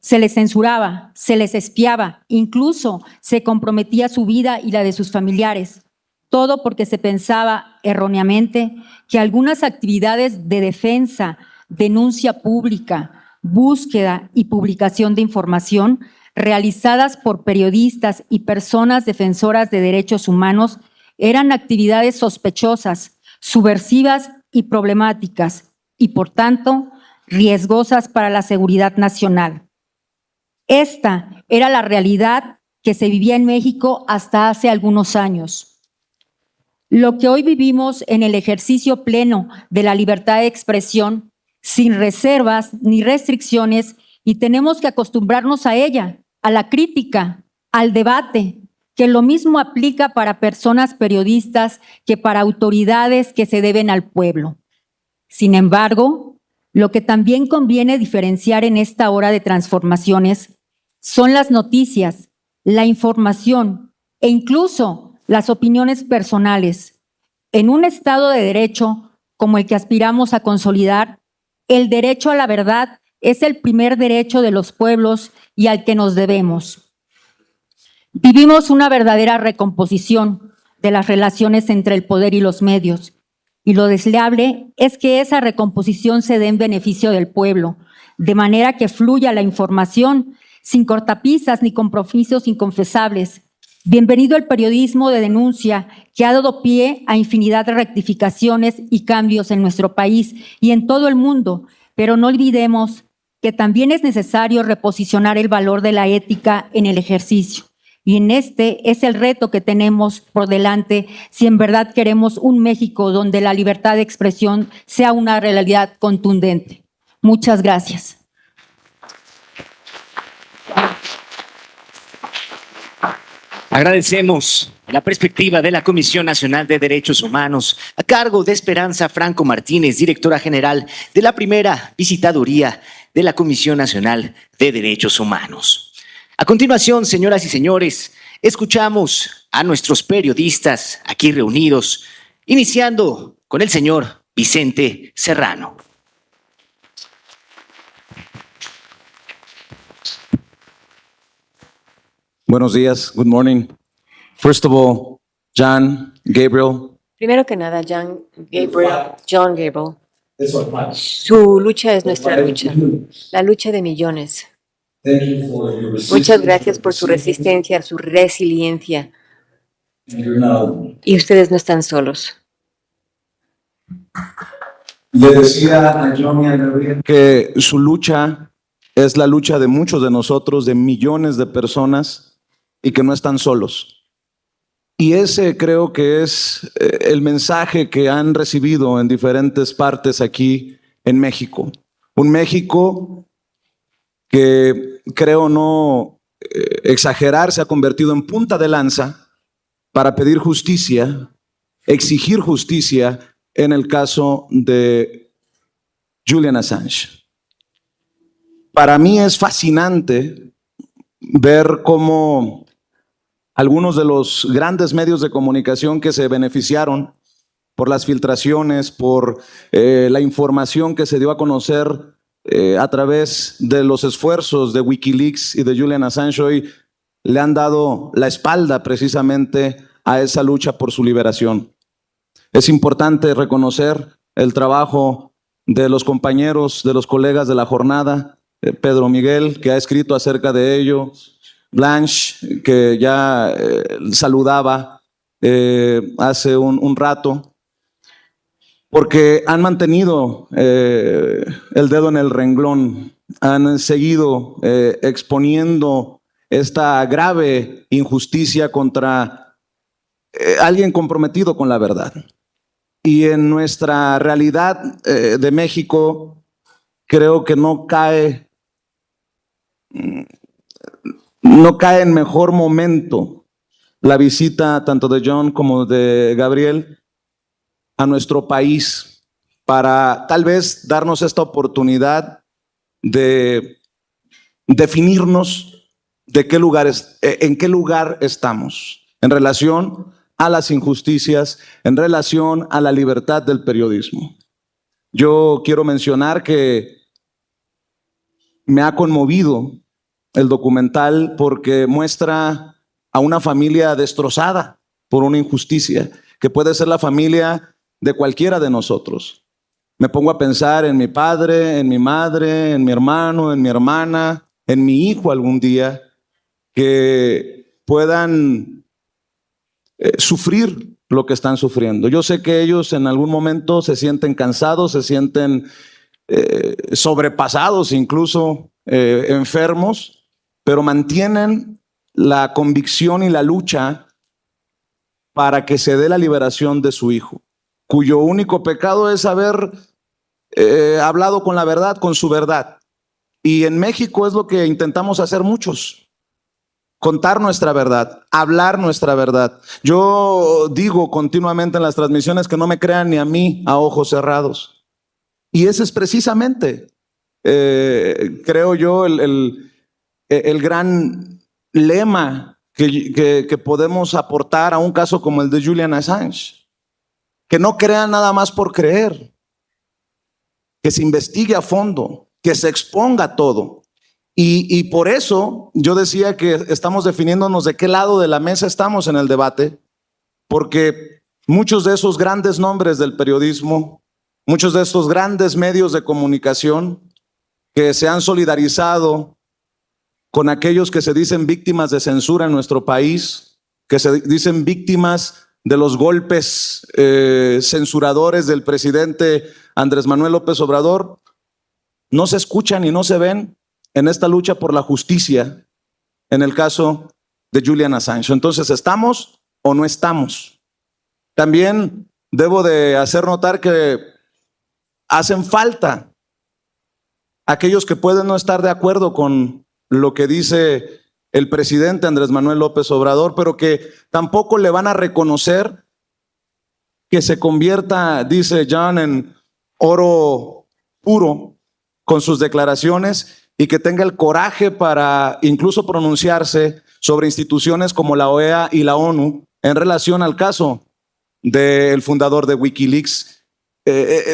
se les censuraba, se les espiaba, incluso se comprometía su vida y la de sus familiares, todo porque se pensaba erróneamente que algunas actividades de defensa, denuncia pública, búsqueda y publicación de información realizadas por periodistas y personas defensoras de derechos humanos eran actividades sospechosas, subversivas y problemáticas, y por tanto riesgosas para la seguridad nacional. Esta era la realidad que se vivía en México hasta hace algunos años. Lo que hoy vivimos en el ejercicio pleno de la libertad de expresión, sin reservas ni restricciones, y tenemos que acostumbrarnos a ella, a la crítica, al debate, que lo mismo aplica para personas periodistas que para autoridades que se deben al pueblo. Sin embargo, lo que también conviene diferenciar en esta hora de transformaciones son las noticias, la información e incluso las opiniones personales. En un Estado de Derecho como el que aspiramos a consolidar, el derecho a la verdad es el primer derecho de los pueblos y al que nos debemos. Vivimos una verdadera recomposición de las relaciones entre el poder y los medios. Y lo deseable es que esa recomposición se dé en beneficio del pueblo, de manera que fluya la información sin cortapisas ni compromisos inconfesables. Bienvenido el periodismo de denuncia que ha dado pie a infinidad de rectificaciones y cambios en nuestro país y en todo el mundo, pero no olvidemos que también es necesario reposicionar el valor de la ética en el ejercicio. Y en este es el reto que tenemos por delante si en verdad queremos un México donde la libertad de expresión sea una realidad contundente. Muchas gracias. Agradecemos la perspectiva de la Comisión Nacional de Derechos Humanos a cargo de Esperanza Franco Martínez, directora general de la primera visitaduría de la Comisión Nacional de Derechos Humanos. A continuación, señoras y señores, escuchamos a nuestros periodistas aquí reunidos, iniciando con el señor Vicente Serrano. Buenos días. Good morning. First of all, John, Gabriel, Primero que nada, John Gabriel, su lucha es nuestra lucha, la lucha de millones. Muchas gracias por su resistencia, su resiliencia. Y ustedes no están solos. le decía a John y a Gabriel que su lucha es la lucha de muchos de nosotros, de millones de personas, y que no están solos. Y ese creo que es el mensaje que han recibido en diferentes partes aquí en México. Un México que creo no exagerar se ha convertido en punta de lanza para pedir justicia, exigir justicia en el caso de Julian Assange. Para mí es fascinante ver cómo algunos de los grandes medios de comunicación que se beneficiaron por las filtraciones, por la información que se dio a conocer a través de los esfuerzos de Wikileaks y de Julian Assange, hoy le han dado la espalda precisamente a esa lucha por su liberación. Es importante reconocer el trabajo de los compañeros, de los colegas de la jornada, Pedro Miguel, que ha escrito acerca de ello, Blanche, que ya saludaba hace un rato, porque han mantenido el dedo en el renglón, han seguido exponiendo esta grave injusticia contra alguien comprometido con la verdad. Y en nuestra realidad de México, creo que no cae en mejor momento la visita tanto de John como de Gabriel a nuestro país para tal vez darnos esta oportunidad de definirnos en qué lugar estamos en relación a las injusticias, en relación a la libertad del periodismo. Yo quiero mencionar que me ha conmovido el documental porque muestra a una familia destrozada por una injusticia, que puede ser la familia de cualquiera de nosotros. Me pongo a pensar en mi padre, en mi madre, en mi hermano, en mi hermana, en mi hijo algún día, que puedan sufrir lo que están sufriendo. Yo sé que ellos en algún momento se sienten cansados, se sienten sobrepasados, incluso enfermos, pero mantienen la convicción y la lucha para que se dé la liberación de su hijo, cuyo único pecado es haber hablado con la verdad, con su verdad. Y en México es lo que intentamos hacer muchos: contar nuestra verdad, hablar nuestra verdad. Yo digo continuamente en las transmisiones que no me crean ni a mí a ojos cerrados. Y ese es precisamente, creo yo, el gran lema que podemos aportar a un caso como el de Julian Assange. Que no crean nada más por creer, que se investigue a fondo, que se exponga todo. Y por eso yo decía que estamos definiéndonos de qué lado de la mesa estamos en el debate, porque muchos de esos grandes nombres del periodismo, muchos de estos grandes medios de comunicación que se han solidarizado con aquellos que se dicen víctimas de censura en nuestro país, que se dicen víctimas de los golpes censuradores del presidente Andrés Manuel López Obrador, no se escuchan y no se ven en esta lucha por la justicia en el caso de Julian Assange. Entonces, ¿estamos o no estamos? También debo de hacer notar que hacen falta aquellos que pueden no estar de acuerdo con lo que dice el presidente Andrés Manuel López Obrador, pero que tampoco le van a reconocer que se convierta, dice John, en oro puro, con sus declaraciones y que tenga el coraje para incluso pronunciarse sobre instituciones como la OEA y la ONU en relación al caso del fundador de Wikileaks.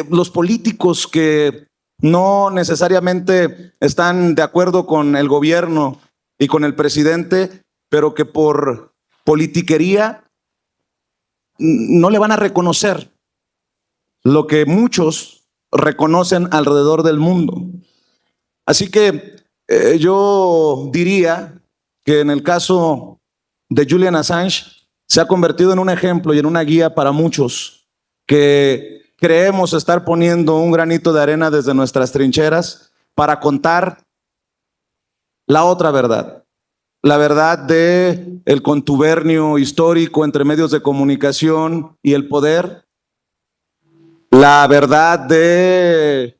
Los políticos que no necesariamente están de acuerdo con el gobierno y con el presidente, pero que por politiquería no le van a reconocer lo que muchos reconocen alrededor del mundo. Así que yo diría que en el caso de Julian Assange se ha convertido en un ejemplo y en una guía para muchos que creemos estar poniendo un granito de arena desde nuestras trincheras para contar la otra verdad. La verdad de el contubernio histórico entre medios de comunicación y el poder. La verdad de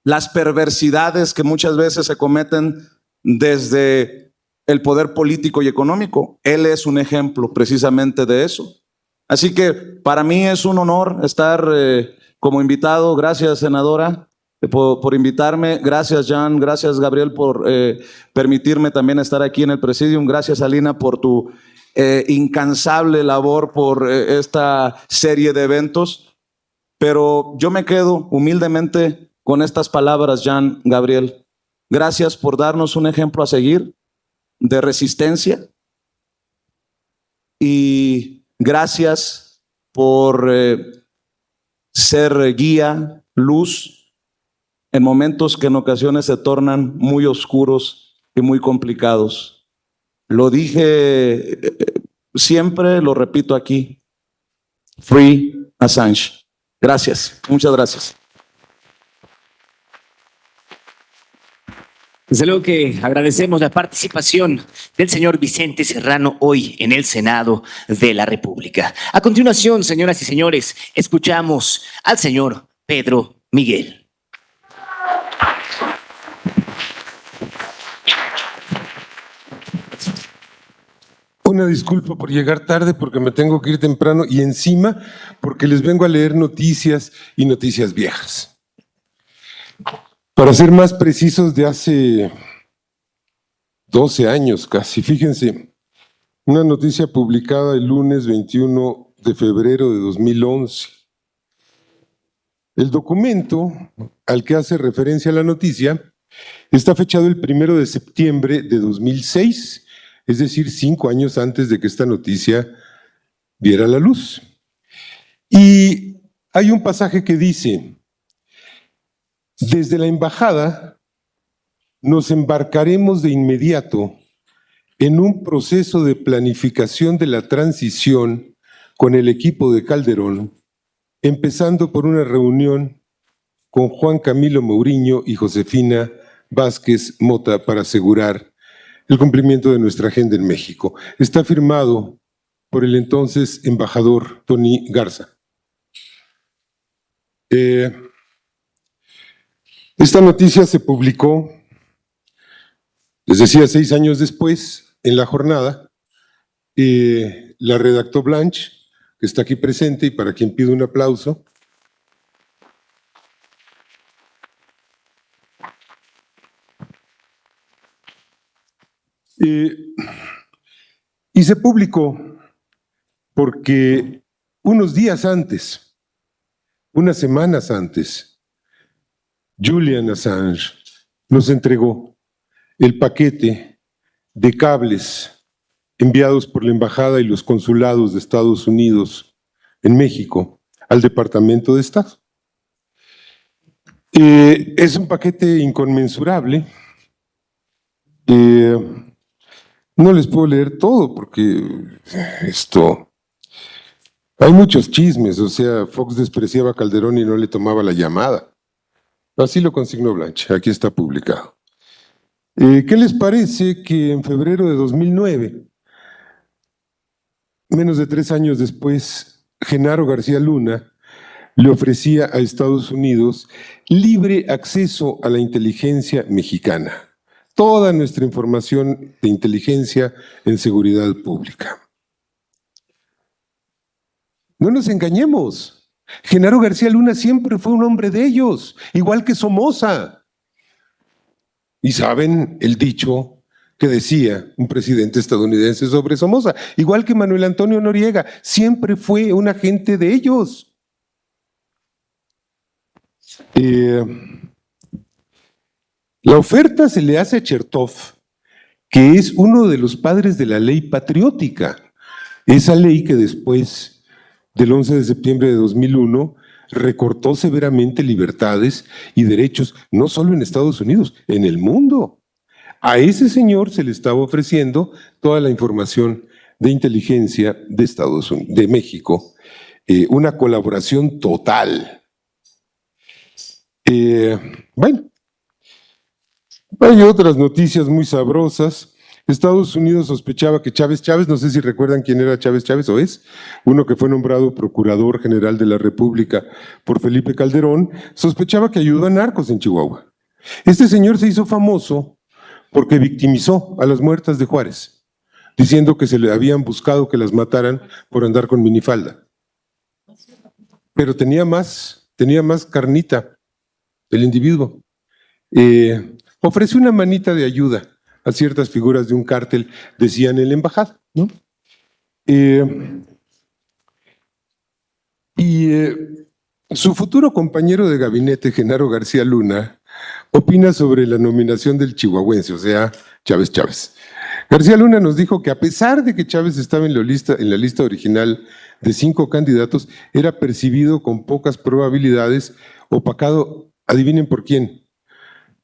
las perversidades que muchas veces se cometen desde el poder político y económico. Él es un ejemplo precisamente de eso. Así que para mí es un honor estar como invitado. Gracias, senadora, por invitarme. Gracias, Jan. Gracias, Gabriel, por permitirme también estar aquí en el Presidium. Gracias, Alina, por tu incansable labor por esta serie de eventos. Pero yo me quedo humildemente con estas palabras, Jan, Gabriel. Gracias por darnos un ejemplo a seguir de resistencia y gracias por ser guía, luz en momentos que en ocasiones se tornan muy oscuros y muy complicados. Lo dije siempre, lo repito aquí. Free Assange. Gracias, muchas gracias. Desde luego que agradecemos la participación del señor Vicente Serrano hoy en el Senado de la República. A continuación, señoras y señores, escuchamos al señor Pedro Miguel. Una disculpa por llegar tarde porque me tengo que ir temprano y encima porque les vengo a leer noticias y noticias viejas. Para ser más precisos, de hace 12 años casi. Fíjense, una noticia publicada el lunes 21 de febrero de 2011. El documento al que hace referencia la noticia está fechado el 1 de septiembre de 2006, es decir, 5 años antes de que esta noticia viera la luz. Y hay un pasaje que dice: desde la embajada nos embarcaremos de inmediato en un proceso de planificación de la transición con el equipo de Calderón, empezando por una reunión con Juan Camilo Mourinho y Josefina Vázquez Mota para asegurar el cumplimiento de nuestra agenda en México. Está firmado por el entonces embajador Tony Garza. Esta noticia se publicó, les decía, 6 años después, en La Jornada. La redactó Blanche, que está aquí presente y para quien pido un aplauso. Y se publicó porque unos días antes, unas semanas antes, Julian Assange nos entregó el paquete de cables enviados por la Embajada y los consulados de Estados Unidos en México al Departamento de Estado. Es un paquete inconmensurable. No les puedo leer todo porque hay muchos chismes, o sea, Fox despreciaba a Calderón y no le tomaba la llamada. Así lo consignó Blanche, aquí está publicado. ¿Qué les parece que en febrero de 2009, menos de 3 años después, Genaro García Luna le ofrecía a Estados Unidos libre acceso a la inteligencia mexicana? Toda nuestra información de inteligencia en seguridad pública. No nos engañemos. Genaro García Luna siempre fue un hombre de ellos, igual que Somoza. Y saben el dicho que decía un presidente estadounidense sobre Somoza, igual que Manuel Antonio Noriega, siempre fue un agente de ellos. La oferta se le hace a Chertoff, que es uno de los padres de la ley patriótica, esa ley que después del 11 de septiembre de 2001 recortó severamente libertades y derechos, no solo en Estados Unidos, en el mundo. A ese señor se le estaba ofreciendo toda la información de inteligencia de Estados Unidos, de México, una colaboración total. Bueno, hay otras noticias muy sabrosas. Estados Unidos sospechaba que Chávez, no sé si recuerdan quién era Chávez o es, uno que fue nombrado Procurador General de la República por Felipe Calderón, sospechaba que ayudó a narcos en Chihuahua. Este señor se hizo famoso porque victimizó a las muertas de Juárez, diciendo que se le habían buscado que las mataran por andar con minifalda. Pero tenía más carnita el individuo. Ofreció una manita de ayuda a ciertas figuras de un cártel, decían en la embajada, ¿no? Su futuro compañero de gabinete, Genaro García Luna, opina sobre la nominación del chihuahuense, o sea, Chávez. García Luna nos dijo que a pesar de que Chávez estaba en la lista original de 5 candidatos, era percibido con pocas probabilidades, opacado, adivinen por quién,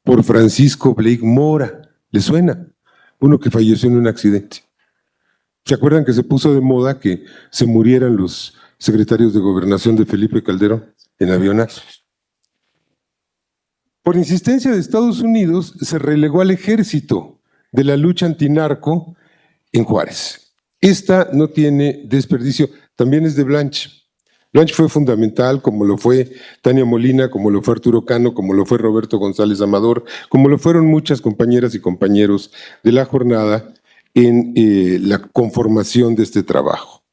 por Francisco Blake Mora. ¿Le suena? Uno que falleció en un accidente. ¿Se acuerdan que se puso de moda que se murieran los secretarios de gobernación de Felipe Calderón en avionazos? Por insistencia de Estados Unidos, se relegó al ejército de la lucha antinarco en Juárez. Esta no tiene desperdicio, también es de Blanche. Blanche fue fundamental, como lo fue Tania Molina, como lo fue Arturo Cano, como lo fue Roberto González Amador, como lo fueron muchas compañeras y compañeros de la jornada en la conformación de este trabajo.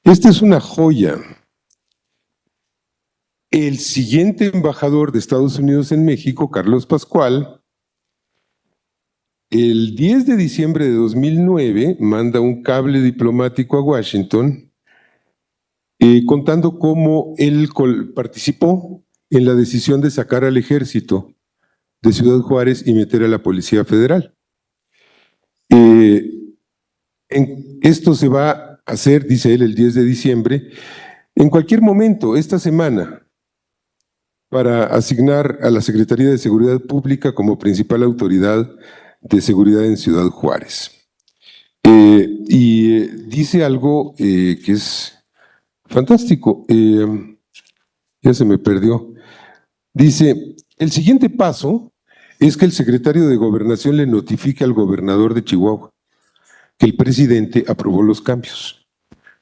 Esta es una joya. El siguiente embajador de Estados Unidos en México, Carlos Pascual, el 10 de diciembre de 2009 manda un cable diplomático a Washington contando cómo él participó en la decisión de sacar al ejército de Ciudad Juárez y meter a la Policía Federal. Esto se va a hacer, dice él, el 10 de diciembre, en cualquier momento, esta semana, para asignar a la Secretaría de Seguridad Pública como principal autoridad de seguridad en Ciudad Juárez. Dice algo que es fantástico. Ya se me perdió. Dice, el siguiente paso es que el secretario de Gobernación le notifique al gobernador de Chihuahua que el presidente aprobó los cambios.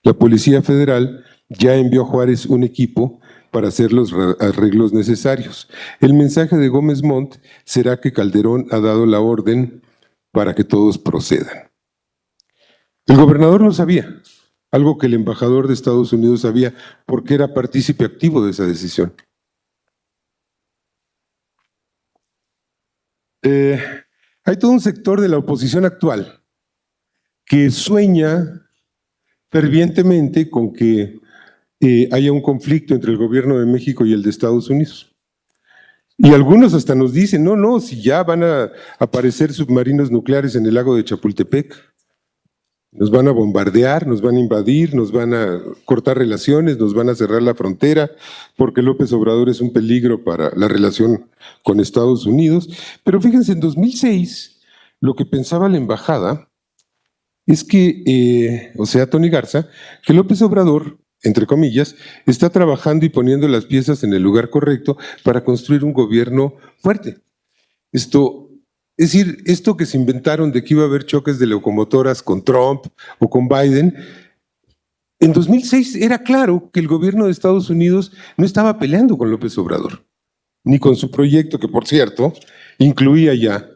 La Policía Federal ya envió a Juárez un equipo para hacer los arreglos necesarios. El mensaje de Gómez Montt será que Calderón ha dado la orden para que todos procedan. El gobernador no sabía, algo que el embajador de Estados Unidos sabía, porque era partícipe activo de esa decisión. Hay todo un sector de la oposición actual que sueña fervientemente con que haya un conflicto entre el gobierno de México y el de Estados Unidos. Y algunos hasta nos dicen, no, si ya van a aparecer submarinos nucleares en el lago de Chapultepec, nos van a bombardear, nos van a invadir, nos van a cortar relaciones, nos van a cerrar la frontera, porque López Obrador es un peligro para la relación con Estados Unidos. Pero fíjense, en 2006, lo que pensaba la embajada es que, o sea, Tony Garza, que López Obrador, entre comillas, está trabajando y poniendo las piezas en el lugar correcto para construir un gobierno fuerte. Es decir, esto que se inventaron de que iba a haber choques de locomotoras con Trump o con Biden, en 2006 era claro que el gobierno de Estados Unidos no estaba peleando con López Obrador, ni con su proyecto, que por cierto, incluía ya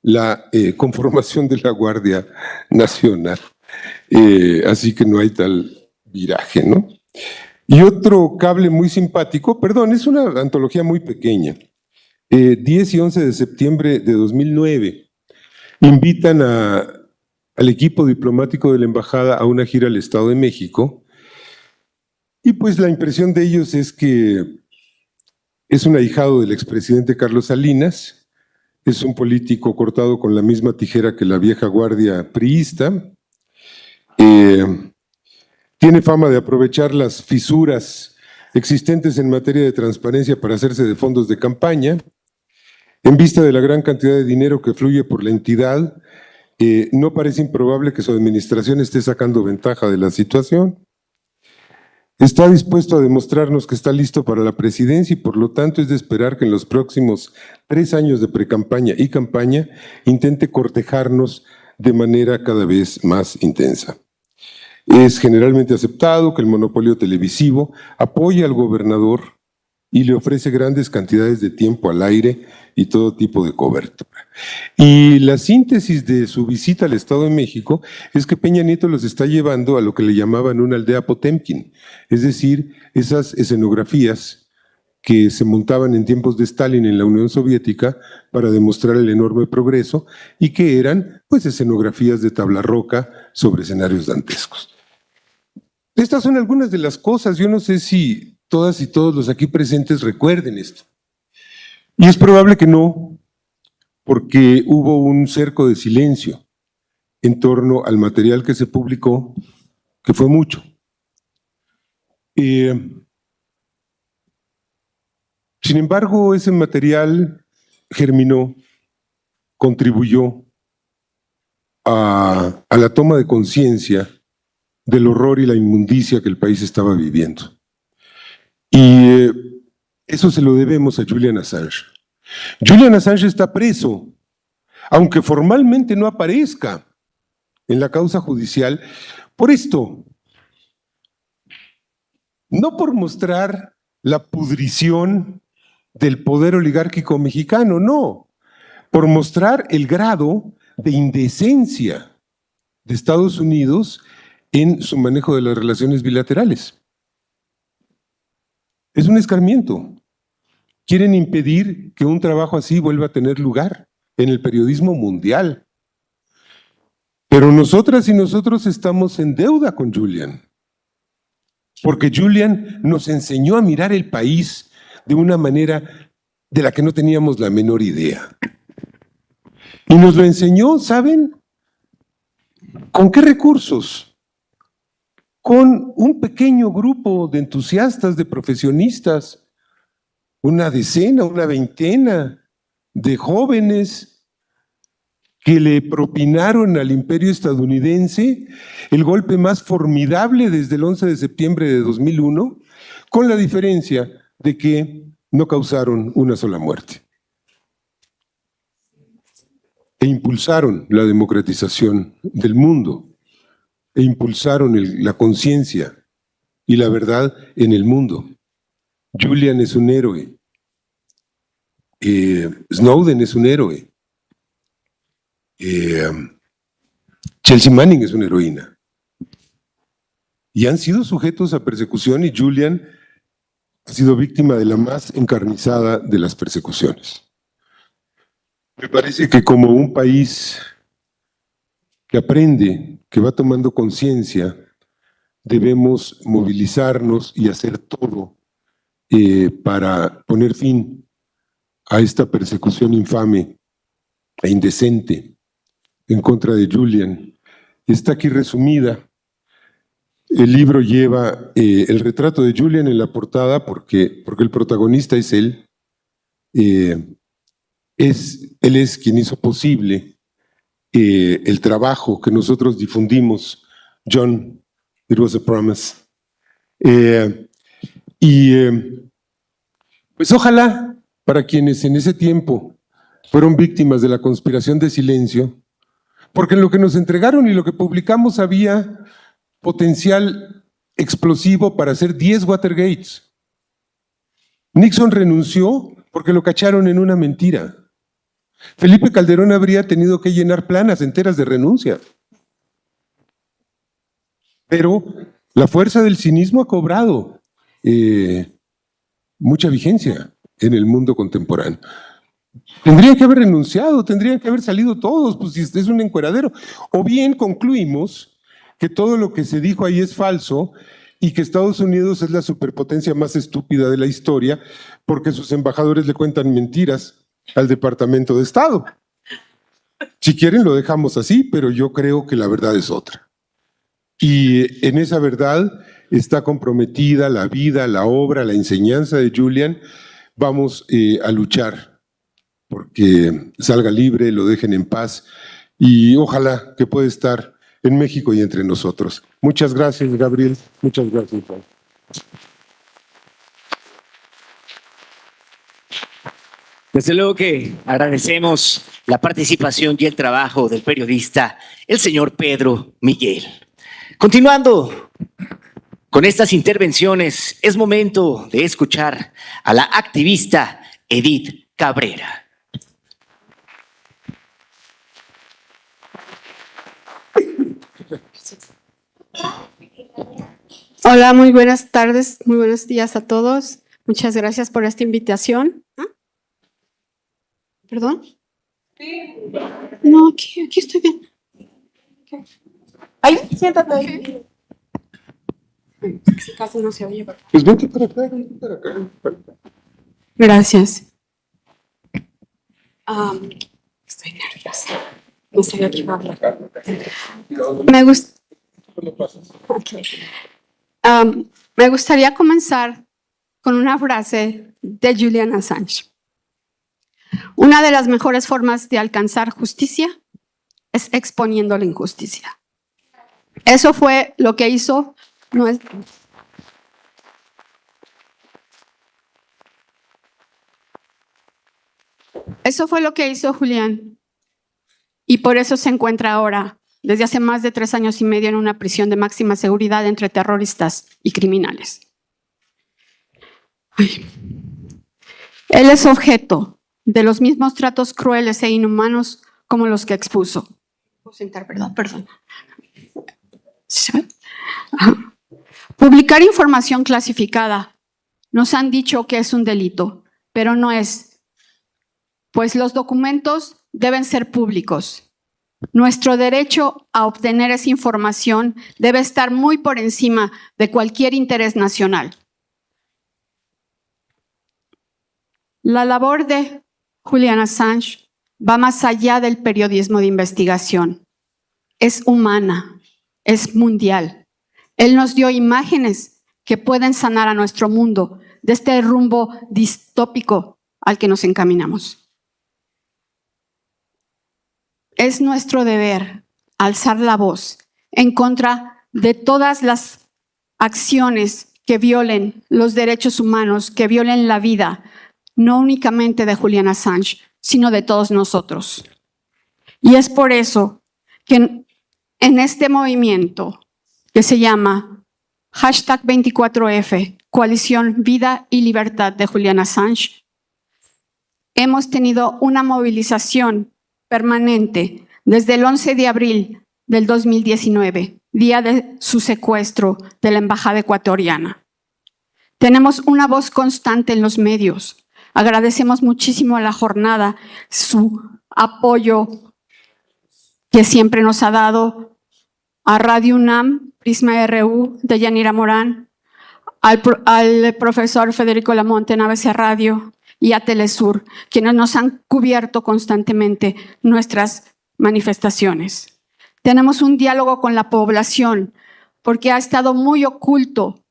la conformación de la Guardia Nacional. Así que no hay tal viraje, ¿no? Y otro cable muy simpático, perdón, es una antología muy pequeña, 10 y 11 de septiembre de 2009, invitan al equipo diplomático de la embajada a una gira al Estado de México, y pues la impresión de ellos es que es un ahijado del expresidente Carlos Salinas, es un político cortado con la misma tijera que la vieja guardia priista, tiene fama de aprovechar las fisuras existentes en materia de transparencia para hacerse de fondos de campaña. En vista de la gran cantidad de dinero que fluye por la entidad, no parece improbable que su administración esté sacando ventaja de la situación. Está dispuesto a demostrarnos que está listo para la presidencia y por lo tanto es de esperar que en los próximos 3 años de precampaña y campaña intente cortejarnos de manera cada vez más intensa. Es generalmente aceptado que el monopolio televisivo apoya al gobernador y le ofrece grandes cantidades de tiempo al aire y todo tipo de cobertura. Y la síntesis de su visita al Estado de México es que Peña Nieto los está llevando a lo que le llamaban una aldea Potemkin, es decir, esas escenografías que se montaban en tiempos de Stalin en la Unión Soviética para demostrar el enorme progreso y que eran pues escenografías de tabla roca sobre escenarios dantescos. Estas son algunas de las cosas, yo no sé si todas y todos los aquí presentes recuerden esto. Y es probable que no, porque hubo un cerco de silencio en torno al material que se publicó, que fue mucho. Sin embargo, ese material germinó, contribuyó a la toma de conciencia del horror y la inmundicia que el país estaba viviendo. Y eso se lo debemos a Julian Assange. Julian Assange está preso, aunque formalmente no aparezca en la causa judicial, por esto. No por mostrar la pudrición del poder oligárquico mexicano, no. Por mostrar el grado de indecencia de Estados Unidos en su manejo de las relaciones bilaterales. Es un escarmiento. Quieren impedir que un trabajo así vuelva a tener lugar en el periodismo mundial. Pero nosotras y nosotros estamos en deuda con Julian, porque Julian nos enseñó a mirar el país de una manera de la que no teníamos la menor idea. Y nos lo enseñó, ¿saben? ¿Con qué recursos? Con un pequeño grupo de entusiastas, de profesionistas, una decena, una veintena de jóvenes que le propinaron al imperio estadounidense el golpe más formidable desde el 11 de septiembre de 2001, con la diferencia de que no causaron una sola muerte. E impulsaron la democratización del mundo. E impulsaron la conciencia y la verdad en el mundo. Julian es un héroe. Snowden es un héroe. Chelsea Manning es una heroína. Y han sido sujetos a persecución y Julian ha sido víctima de la más encarnizada de las persecuciones. Me parece que como un país que aprende, que va tomando conciencia, debemos movilizarnos y hacer todo para poner fin a esta persecución infame e indecente en contra de Julian. Está aquí resumida. El libro lleva el retrato de Julian en la portada porque el protagonista es él. Él es quien hizo posible el trabajo que nosotros difundimos, John, It Was a Promise. Pues ojalá para quienes en ese tiempo fueron víctimas de la conspiración de silencio, porque en lo que nos entregaron y lo que publicamos había potencial explosivo para hacer 10 Watergates. Nixon renunció porque lo cacharon en una mentira. Felipe Calderón habría tenido que llenar planas enteras de renuncia. Pero la fuerza del cinismo ha cobrado mucha vigencia en el mundo contemporáneo. Tendrían que haber renunciado, tendrían que haber salido todos, pues si es un encueradero. O bien concluimos que todo lo que se dijo ahí es falso y que Estados Unidos es la superpotencia más estúpida de la historia porque sus embajadores le cuentan mentiras al Departamento de Estado. Si quieren lo dejamos así, pero yo creo que la verdad es otra. Y en esa verdad está comprometida la vida, la obra, la enseñanza de Julian. Vamos a luchar porque salga libre, lo dejen en paz y ojalá que pueda estar en México y entre nosotros. Muchas gracias, Gabriel. Muchas gracias, Juan. Desde luego que agradecemos la participación y el trabajo del periodista, el señor Pedro Miguel. Continuando con estas intervenciones, es momento de escuchar a la activista Edith Cabrera. Hola, muy buenas tardes, muy buenos días a todos. Muchas gracias por esta invitación. ¿Perdón? No, aquí estoy bien. Ahí, siéntate ahí. Casi no se oye. Pues vente para acá, vente para acá. Gracias. Estoy nerviosa. No sé a qué hablar. Me gustaría comenzar con una frase de Julian Assange. Una de las mejores formas de alcanzar justicia es exponiendo la injusticia. Eso fue lo que hizo Julián. Y por eso se encuentra ahora, desde hace más de 3 años y medio, en una prisión de máxima seguridad entre terroristas y criminales. Él es objeto de los mismos tratos crueles e inhumanos como los que expuso. Perdón. Publicar información clasificada. Nos han dicho que es un delito, pero no es, pues los documentos deben ser públicos. Nuestro derecho a obtener esa información debe estar muy por encima de cualquier interés nacional. La labor de Julian Assange va más allá del periodismo de investigación. Es humana, es mundial. Él nos dio imágenes que pueden sanar a nuestro mundo de este rumbo distópico al que nos encaminamos. Es nuestro deber alzar la voz en contra de todas las acciones que violen los derechos humanos, que violen la vida, no únicamente de Julian Assange, sino de todos nosotros. Y es por eso que en este movimiento que se llama #24F, Coalición Vida y Libertad de Julian Assange, hemos tenido una movilización permanente desde el 11 de abril del 2019, día de su secuestro de la embajada ecuatoriana. Tenemos una voz constante en los medios. Agradecemos muchísimo a La Jornada su apoyo que siempre nos ha dado, a Radio UNAM, Prisma RU de Yanira Morán, al profesor Federico Lamonte en ABC Radio y a Telesur, quienes nos han cubierto constantemente nuestras manifestaciones. Tenemos un diálogo con la población porque ha estado muy oculto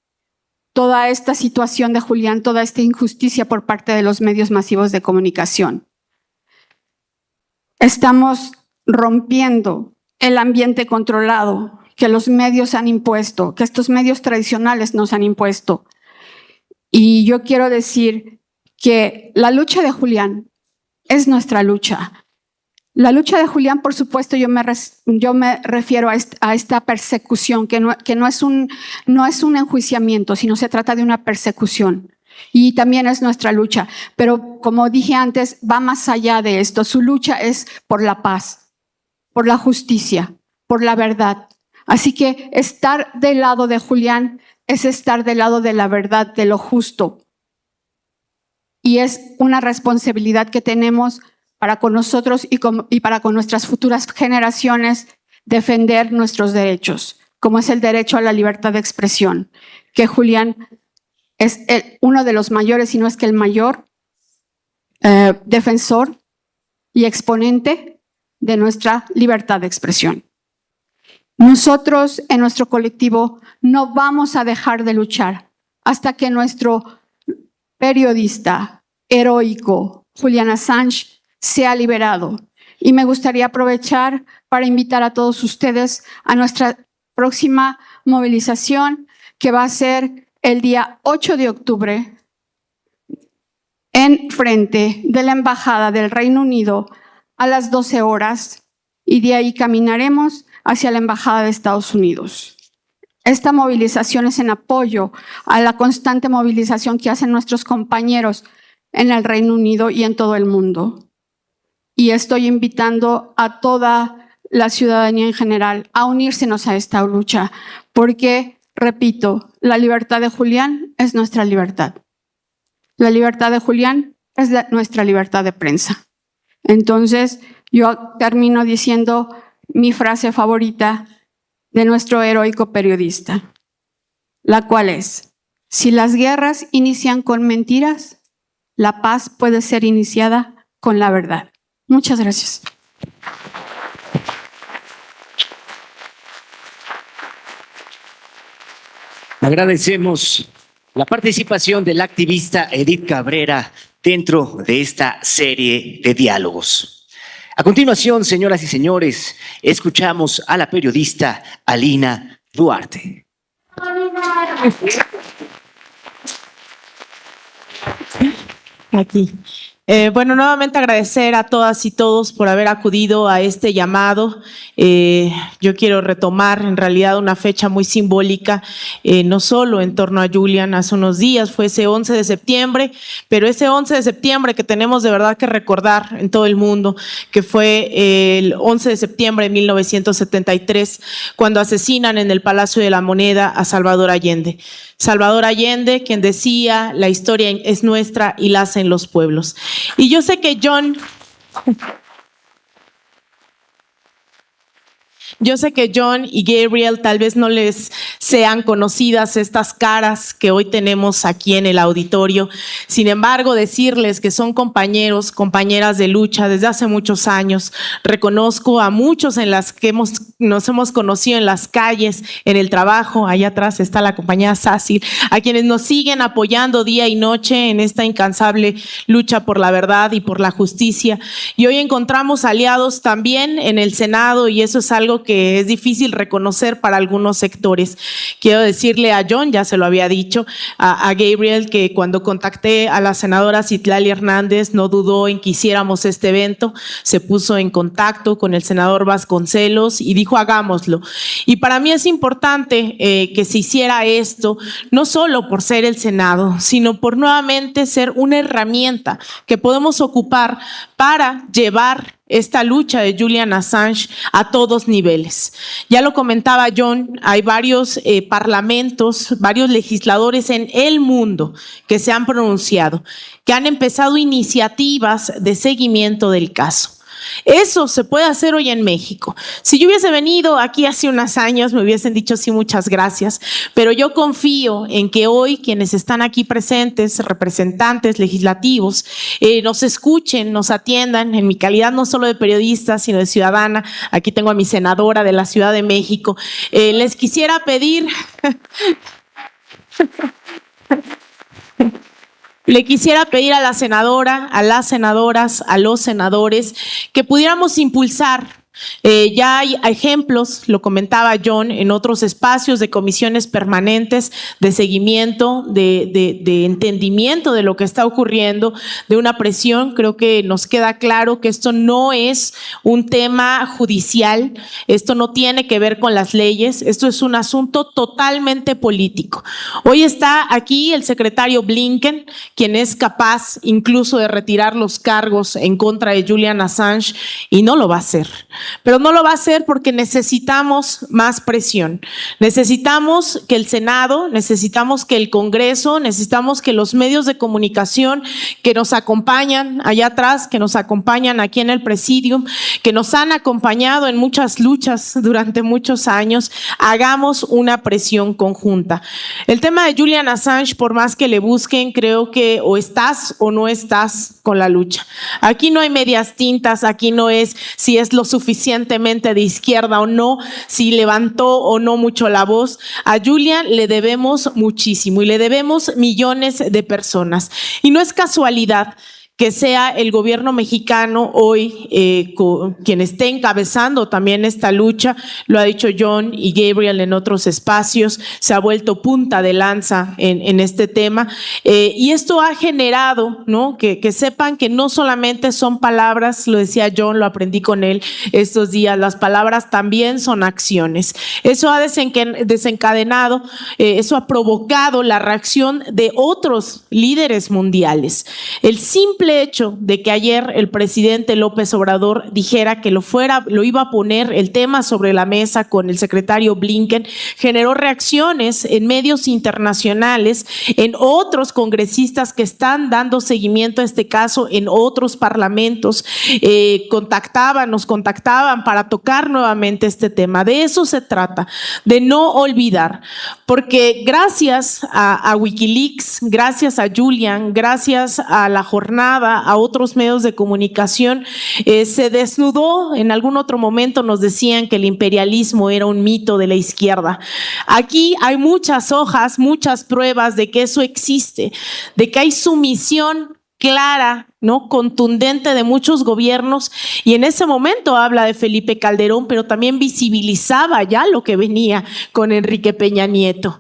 toda esta situación de Julián, toda esta injusticia por parte de los medios masivos de comunicación. Estamos rompiendo el ambiente controlado que los medios han impuesto, que estos medios tradicionales nos han impuesto. Y yo quiero decir que la lucha de Julián es nuestra lucha. La lucha de Julián, por supuesto, yo me refiero a esta persecución, que no es un enjuiciamiento, sino se trata de una persecución. Y también es nuestra lucha. Pero como dije antes, va más allá de esto. Su lucha es por la paz, por la justicia, por la verdad. Así que estar del lado de Julián es estar del lado de la verdad, de lo justo. y es una responsabilidad que tenemos para con nosotros y para con nuestras futuras generaciones defender nuestros derechos, como es el derecho a la libertad de expresión, que Julián es uno de los mayores, si no es que el mayor defensor y exponente de nuestra libertad de expresión. Nosotros en nuestro colectivo no vamos a dejar de luchar hasta que nuestro periodista heroico Julian Assange sea liberado. Y me gustaría aprovechar para invitar a todos ustedes a nuestra próxima movilización, que va a ser el día 8 de octubre en frente de la Embajada del Reino Unido a las 12 horas, y de ahí caminaremos hacia la Embajada de Estados Unidos. Esta movilización es en apoyo a la constante movilización que hacen nuestros compañeros en el Reino Unido y en todo el mundo. Y estoy invitando a toda la ciudadanía en general a unírsenos a esta lucha, porque, repito, la libertad de Julián es nuestra libertad. La libertad de Julián es nuestra libertad de prensa. Entonces, yo termino diciendo mi frase favorita de nuestro heroico periodista, la cual es: si las guerras inician con mentiras, la paz puede ser iniciada con la verdad. Muchas gracias. Agradecemos la participación del activista Edith Cabrera dentro de esta serie de diálogos. A continuación, señoras y señores, escuchamos a la periodista Alina Duarte. Aquí. Bueno, nuevamente agradecer a todas y todos por haber acudido a este llamado. Yo quiero retomar en realidad una fecha muy simbólica, no solo en torno a Julian. Hace unos días fue ese 11 de septiembre, pero ese 11 de septiembre que tenemos de verdad que recordar en todo el mundo, que fue el 11 de septiembre de 1973, cuando asesinan en el Palacio de la Moneda a Salvador Allende. Salvador Allende, quien decía: la historia es nuestra y la hacen los pueblos. Y yo sé que John y Gabriel tal vez no les sean conocidas estas caras que hoy tenemos aquí en el auditorio. Sin embargo, decirles que son compañeros, compañeras de lucha desde hace muchos años. Reconozco a muchos en las que nos hemos conocido en las calles, en el trabajo. Allá atrás está la compañera Sácil, a quienes nos siguen apoyando día y noche en esta incansable lucha por la verdad y por la justicia. Y hoy encontramos aliados también en el Senado, y eso es algo que es difícil reconocer para algunos sectores. Quiero decirle a John, ya se lo había dicho, a Gabriel, que cuando contacté a la senadora Citlali Hernández no dudó en que hiciéramos este evento, se puso en contacto con el senador Vasconcelos y dijo: hagámoslo. Y para mí es importante que se hiciera esto, no solo por ser el Senado, sino por nuevamente ser una herramienta que podemos ocupar para llevar esta lucha de Julian Assange a todos niveles. Ya lo comentaba John, hay varios parlamentos, varios legisladores en el mundo que se han pronunciado, que han empezado iniciativas de seguimiento del caso. Eso se puede hacer hoy en México. Si yo hubiese venido aquí hace unos años, me hubiesen dicho sí, muchas gracias, pero yo confío en que hoy quienes están aquí presentes, representantes legislativos, nos escuchen, nos atiendan en mi calidad no solo de periodista, sino de ciudadana. Aquí tengo a mi senadora de la Ciudad de México. Les quisiera pedir... Le quisiera pedir a la senadora, a las senadoras, a los senadores, que pudiéramos impulsar. Ya hay ejemplos, lo comentaba John, en otros espacios de comisiones permanentes de seguimiento, de entendimiento de lo que está ocurriendo, de una presión. Creo que nos queda claro que esto no es un tema judicial, esto no tiene que ver con las leyes, esto es un asunto totalmente político. Hoy está aquí el secretario Blinken, quien es capaz incluso de retirar los cargos en contra de Julian Assange, y no lo va a hacer. pero no lo va a hacer porque necesitamos más presión. Necesitamos que el Senado, necesitamos que el Congreso, necesitamos que los medios de comunicación que nos acompañan allá atrás, que nos acompañan aquí en el Presidium, que nos han acompañado en muchas luchas durante muchos años, hagamos una presión conjunta. El tema de Julian Assange, por más que le busquen, creo que o estás o no estás con la lucha. Aquí no hay medias tintas, aquí no es si es lo suficientemente de izquierda o no, si levantó o no mucho la voz. A Julian le debemos muchísimo y le debemos millones de personas. Y no es casualidad que sea el gobierno mexicano hoy quien esté encabezando también esta lucha. Lo ha dicho John y Gabriel en otros espacios, se ha vuelto punta de lanza en este tema, y esto ha generado, ¿no?, que sepan que no solamente son palabras, lo decía John, lo aprendí con él estos días, las palabras también son acciones. Eso ha desencadenado, eso ha provocado la reacción de otros líderes mundiales. El simple hecho de que ayer el presidente López Obrador dijera que lo iba a poner el tema sobre la mesa con el secretario Blinken, generó reacciones en medios internacionales, en otros congresistas que están dando seguimiento a este caso en otros parlamentos, nos contactaban para tocar nuevamente este tema. De eso se trata, de no olvidar, porque gracias a Wikileaks, gracias a Julian, gracias a la jornada, a otros medios de comunicación, se desnudó. En algún otro momento nos decían que el imperialismo era un mito de la izquierda. Aquí hay muchas hojas, muchas pruebas de que eso existe, de que hay sumisión clara, ¿no?, contundente de muchos gobiernos, y en ese momento habla de Felipe Calderón, pero también visibilizaba ya lo que venía con Enrique Peña Nieto.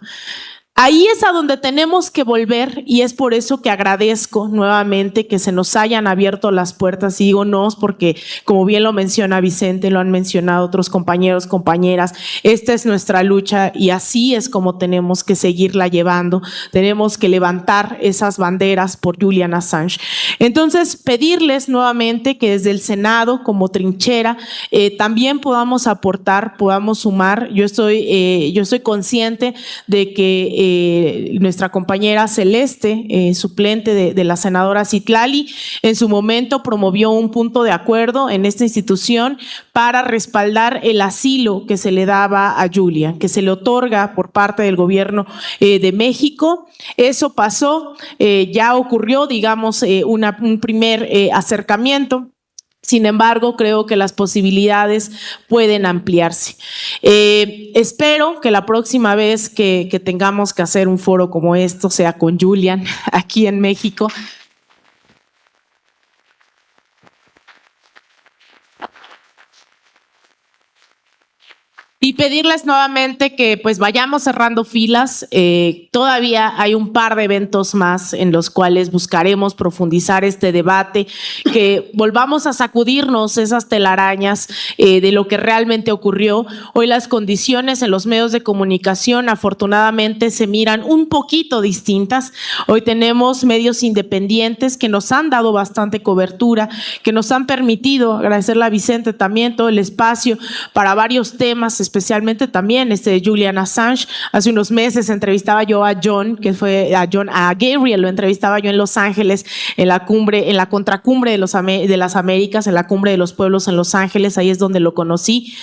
Ahí es a donde tenemos que volver, y es por eso que agradezco nuevamente que se nos hayan abierto las puertas. Y digo nos porque, como bien lo menciona Vicente, lo han mencionado otros compañeros, compañeras, esta es nuestra lucha y así es como tenemos que seguirla llevando. Tenemos que levantar esas banderas por Julian Assange. Entonces, pedirles nuevamente que desde el Senado, como trinchera, también podamos aportar, podamos sumar. Yo estoy consciente de que nuestra compañera Celeste, suplente de la senadora Citlali, en su momento promovió un punto de acuerdo en esta institución para respaldar el asilo que se le daba a Julian, que se le otorga por parte del gobierno de México. Eso pasó, ya ocurrió, digamos, un primer acercamiento. Sin embargo, creo que las posibilidades pueden ampliarse. Espero que la próxima vez que tengamos que hacer un foro como esto sea con Julian aquí en México. Y pedirles nuevamente que pues vayamos cerrando filas. Todavía hay un par de eventos más en los cuales buscaremos profundizar este debate, que volvamos a sacudirnos esas telarañas de lo que realmente ocurrió. Hoy las condiciones en los medios de comunicación afortunadamente se miran un poquito distintas. Hoy tenemos medios independientes que nos han dado bastante cobertura, que nos han permitido, agradecerle a Vicente también todo el espacio para varios temas, especialmente también de Julian Assange. Hace unos meses entrevistaba yo a John, a Gabriel lo entrevistaba yo en Los Ángeles, en la contracumbre de las Américas, en la cumbre de los pueblos en Los Ángeles. Ahí es donde los conocí,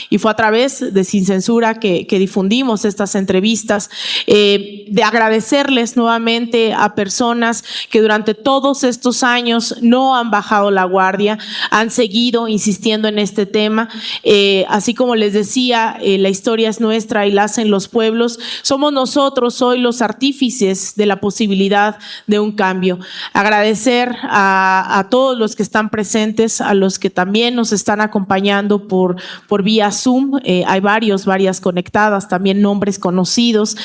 y fue a través de Sin Censura que difundimos estas entrevistas. De agradecerles nuevamente a personas que durante todos estos años no han bajado la guardia, han seguido insistiendo en este tema, así como les decía, la historia es nuestra y la hacen los pueblos. Somos nosotros hoy los artífices de la posibilidad de un cambio. Agradecer a todos los que están presentes, a los que también nos están acompañando por vía Zoom. Hay varias conectadas, también nombres conocidos.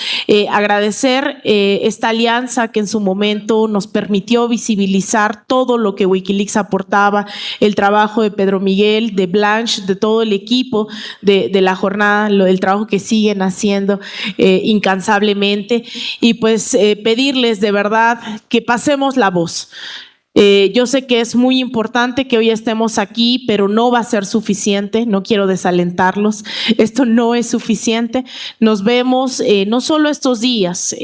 Agradecer esta alianza que en su momento nos permitió visibilizar todo lo que Wikileaks aportaba, el trabajo de Pedro Miguel, de Blanche, de todo el equipo de la jornada, el trabajo que siguen haciendo incansablemente, y pues pedirles de verdad que pasemos la voz. Yo sé que es muy importante que hoy estemos aquí, pero no va a ser suficiente. No quiero desalentarlos. Esto no es suficiente. Nos vemos no solo estos días.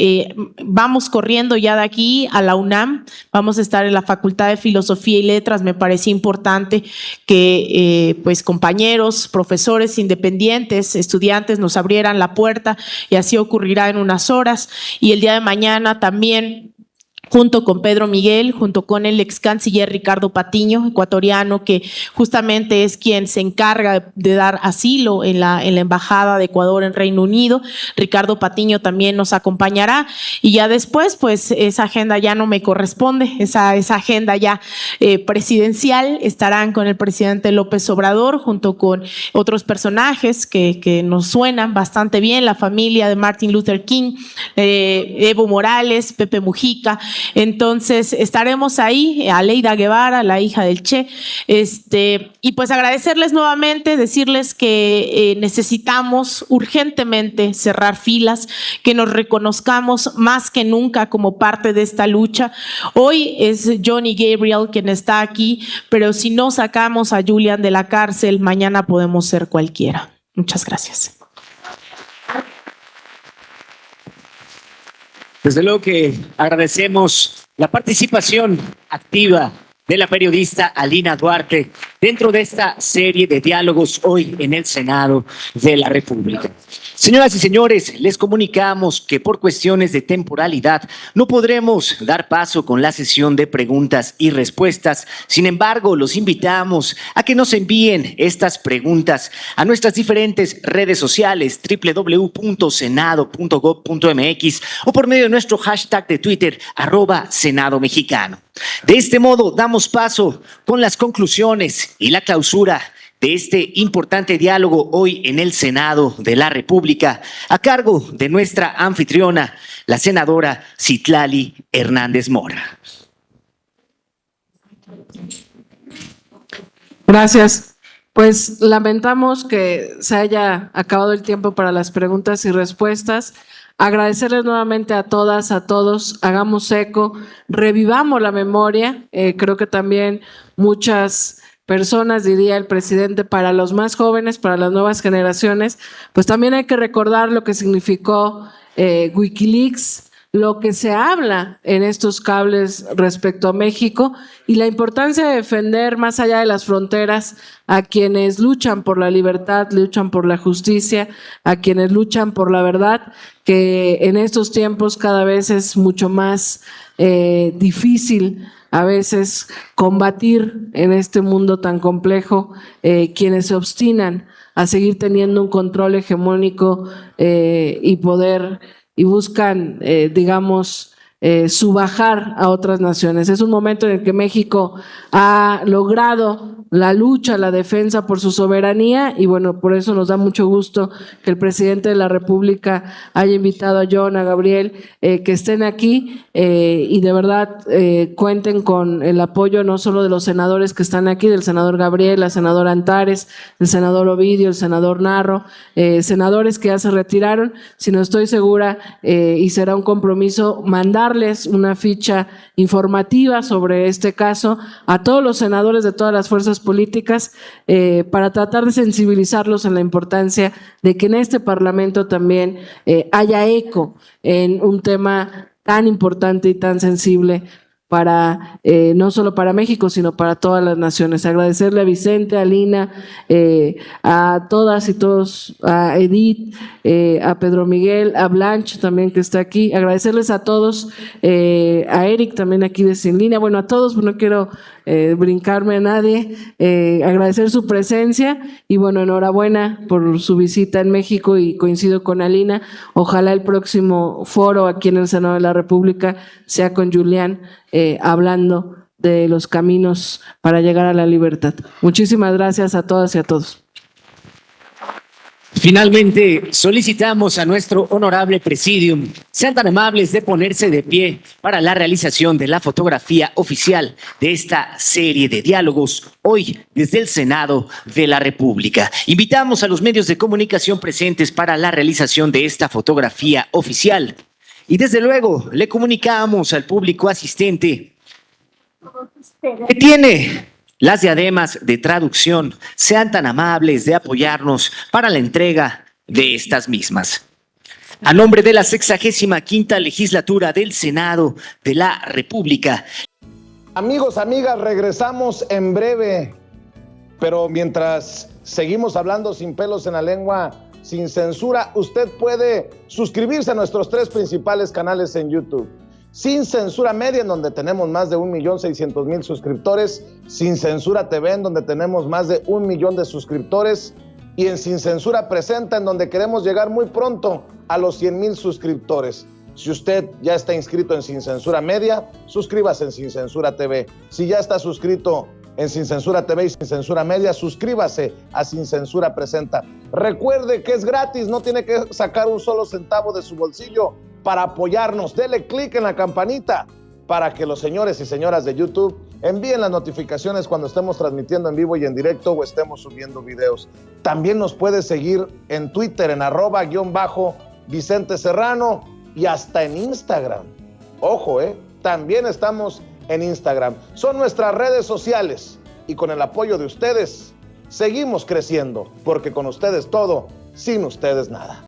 Vamos corriendo ya de aquí a la UNAM. Vamos a estar en la Facultad de Filosofía y Letras. Me parece importante que pues compañeros, profesores independientes, estudiantes nos abrieran la puerta, y así ocurrirá en unas horas. Y el día de mañana también, junto con Pedro Miguel, junto con el ex canciller Ricardo Patiño, ecuatoriano, que justamente es quien se encarga de dar asilo en la Embajada de Ecuador en Reino Unido. Ricardo Patiño también nos acompañará, y ya después, pues esa agenda ya no me corresponde, esa agenda ya presidencial. Estarán con el presidente López Obrador, junto con otros personajes que nos suenan bastante bien, la familia de Martin Luther King, Evo Morales, Pepe Mujica. Entonces estaremos ahí, Aleida Guevara, la hija del Che, y pues agradecerles nuevamente, decirles que necesitamos urgentemente cerrar filas, que nos reconozcamos más que nunca como parte de esta lucha. Hoy es Johnny Gabriel quien está aquí, pero si no sacamos a Julian de la cárcel, mañana podemos ser cualquiera. Muchas gracias. Desde luego que agradecemos la participación activa de la periodista Alina Duarte dentro de esta serie de diálogos hoy en el Senado de la República. Señoras y señores, les comunicamos que por cuestiones de temporalidad no podremos dar paso con la sesión de preguntas y respuestas. Sin embargo, los invitamos a que nos envíen estas preguntas a nuestras diferentes redes sociales, www.senado.gov.mx, o por medio de nuestro hashtag de Twitter, @SenadoMexicano. De este modo, damos paso con las conclusiones y la clausura de este importante diálogo hoy en el Senado de la República, a cargo de nuestra anfitriona, la senadora Citlali Hernández Mora. Gracias. Pues lamentamos que se haya acabado el tiempo para las preguntas y respuestas. Agradecerles nuevamente a todas, a todos. Hagamos eco, revivamos la memoria. Creo que también muchas personas, diría el presidente, para los más jóvenes, para las nuevas generaciones, pues también hay que recordar lo que significó Wikileaks, lo que se habla en estos cables respecto a México, y la importancia de defender más allá de las fronteras a quienes luchan por la libertad, luchan por la justicia, a quienes luchan por la verdad, que en estos tiempos cada vez es mucho más difícil a veces combatir en este mundo tan complejo, quienes se obstinan a seguir teniendo un control hegemónico y poder, y buscan, digamos, subajar a otras naciones. Es un momento en el que México ha logrado la lucha, la defensa por su soberanía, y bueno, por eso nos da mucho gusto que el presidente de la República haya invitado a John, a Gabriel, que estén aquí, y de verdad cuenten con el apoyo no solo de los senadores que están aquí, del senador Gabriel, la senadora Antares, el senador Ovidio, el senador Narro, senadores que ya se retiraron, sino estoy segura, y será un compromiso, mandarles una ficha informativa sobre este caso a todos los senadores de todas las fuerzas políticas, para tratar de sensibilizarlos en la importancia de que en este Parlamento también haya eco en un tema tan importante y tan sensible para no solo para México, sino para todas las naciones. Agradecerle a Vicente, a Lina, a todas y todos, a Edith, a Pedro Miguel, a Blanche también que está aquí. Agradecerles a todos, a Eric también aquí de Sin Línea. Bueno, a todos, no quiero brincarme a nadie. Agradecer su presencia y bueno, enhorabuena por su visita en México, y coincido con Alina. Ojalá el próximo foro aquí en el Senado de la República sea con Julián, hablando de los caminos para llegar a la libertad. Muchísimas gracias a todas y a todos. Finalmente, solicitamos a nuestro honorable presidium sean tan amables de ponerse de pie para la realización de la fotografía oficial de esta serie de diálogos hoy desde el Senado de la República. Invitamos a los medios de comunicación presentes para la realización de esta fotografía oficial. Y desde luego, le comunicamos al público asistente que tiene las diademas de traducción, sean tan amables de apoyarnos para la entrega de estas mismas. A nombre de la 65ª legislatura del Senado de la República. Amigos, amigas, regresamos en breve, pero mientras seguimos hablando sin pelos en la lengua, sin censura, usted puede suscribirse a nuestros 3 principales canales en YouTube. Sin Censura Media, en donde tenemos más de 1.600.000 suscriptores, Sin Censura TV, en donde tenemos más de 1 millón de suscriptores, y en Sin Censura Presenta, en donde queremos llegar muy pronto a los 100,000 suscriptores. Si usted ya está inscrito en Sin Censura Media, suscríbase en Sin Censura TV. Si ya está suscrito en Sin Censura TV y Sin Censura Media, suscríbase a Sin Censura Presenta. Recuerde que es gratis, no tiene que sacar un solo centavo de su bolsillo para apoyarnos. Dele clic en la campanita para que los señores y señoras de YouTube envíen las notificaciones cuando estemos transmitiendo en vivo y en directo o estemos subiendo videos. También nos puede seguir en Twitter en @Vicente Serrano y hasta en Instagram. Ojo, también estamos en Instagram. Son nuestras redes sociales y con el apoyo de ustedes seguimos creciendo, porque con ustedes todo, sin ustedes nada.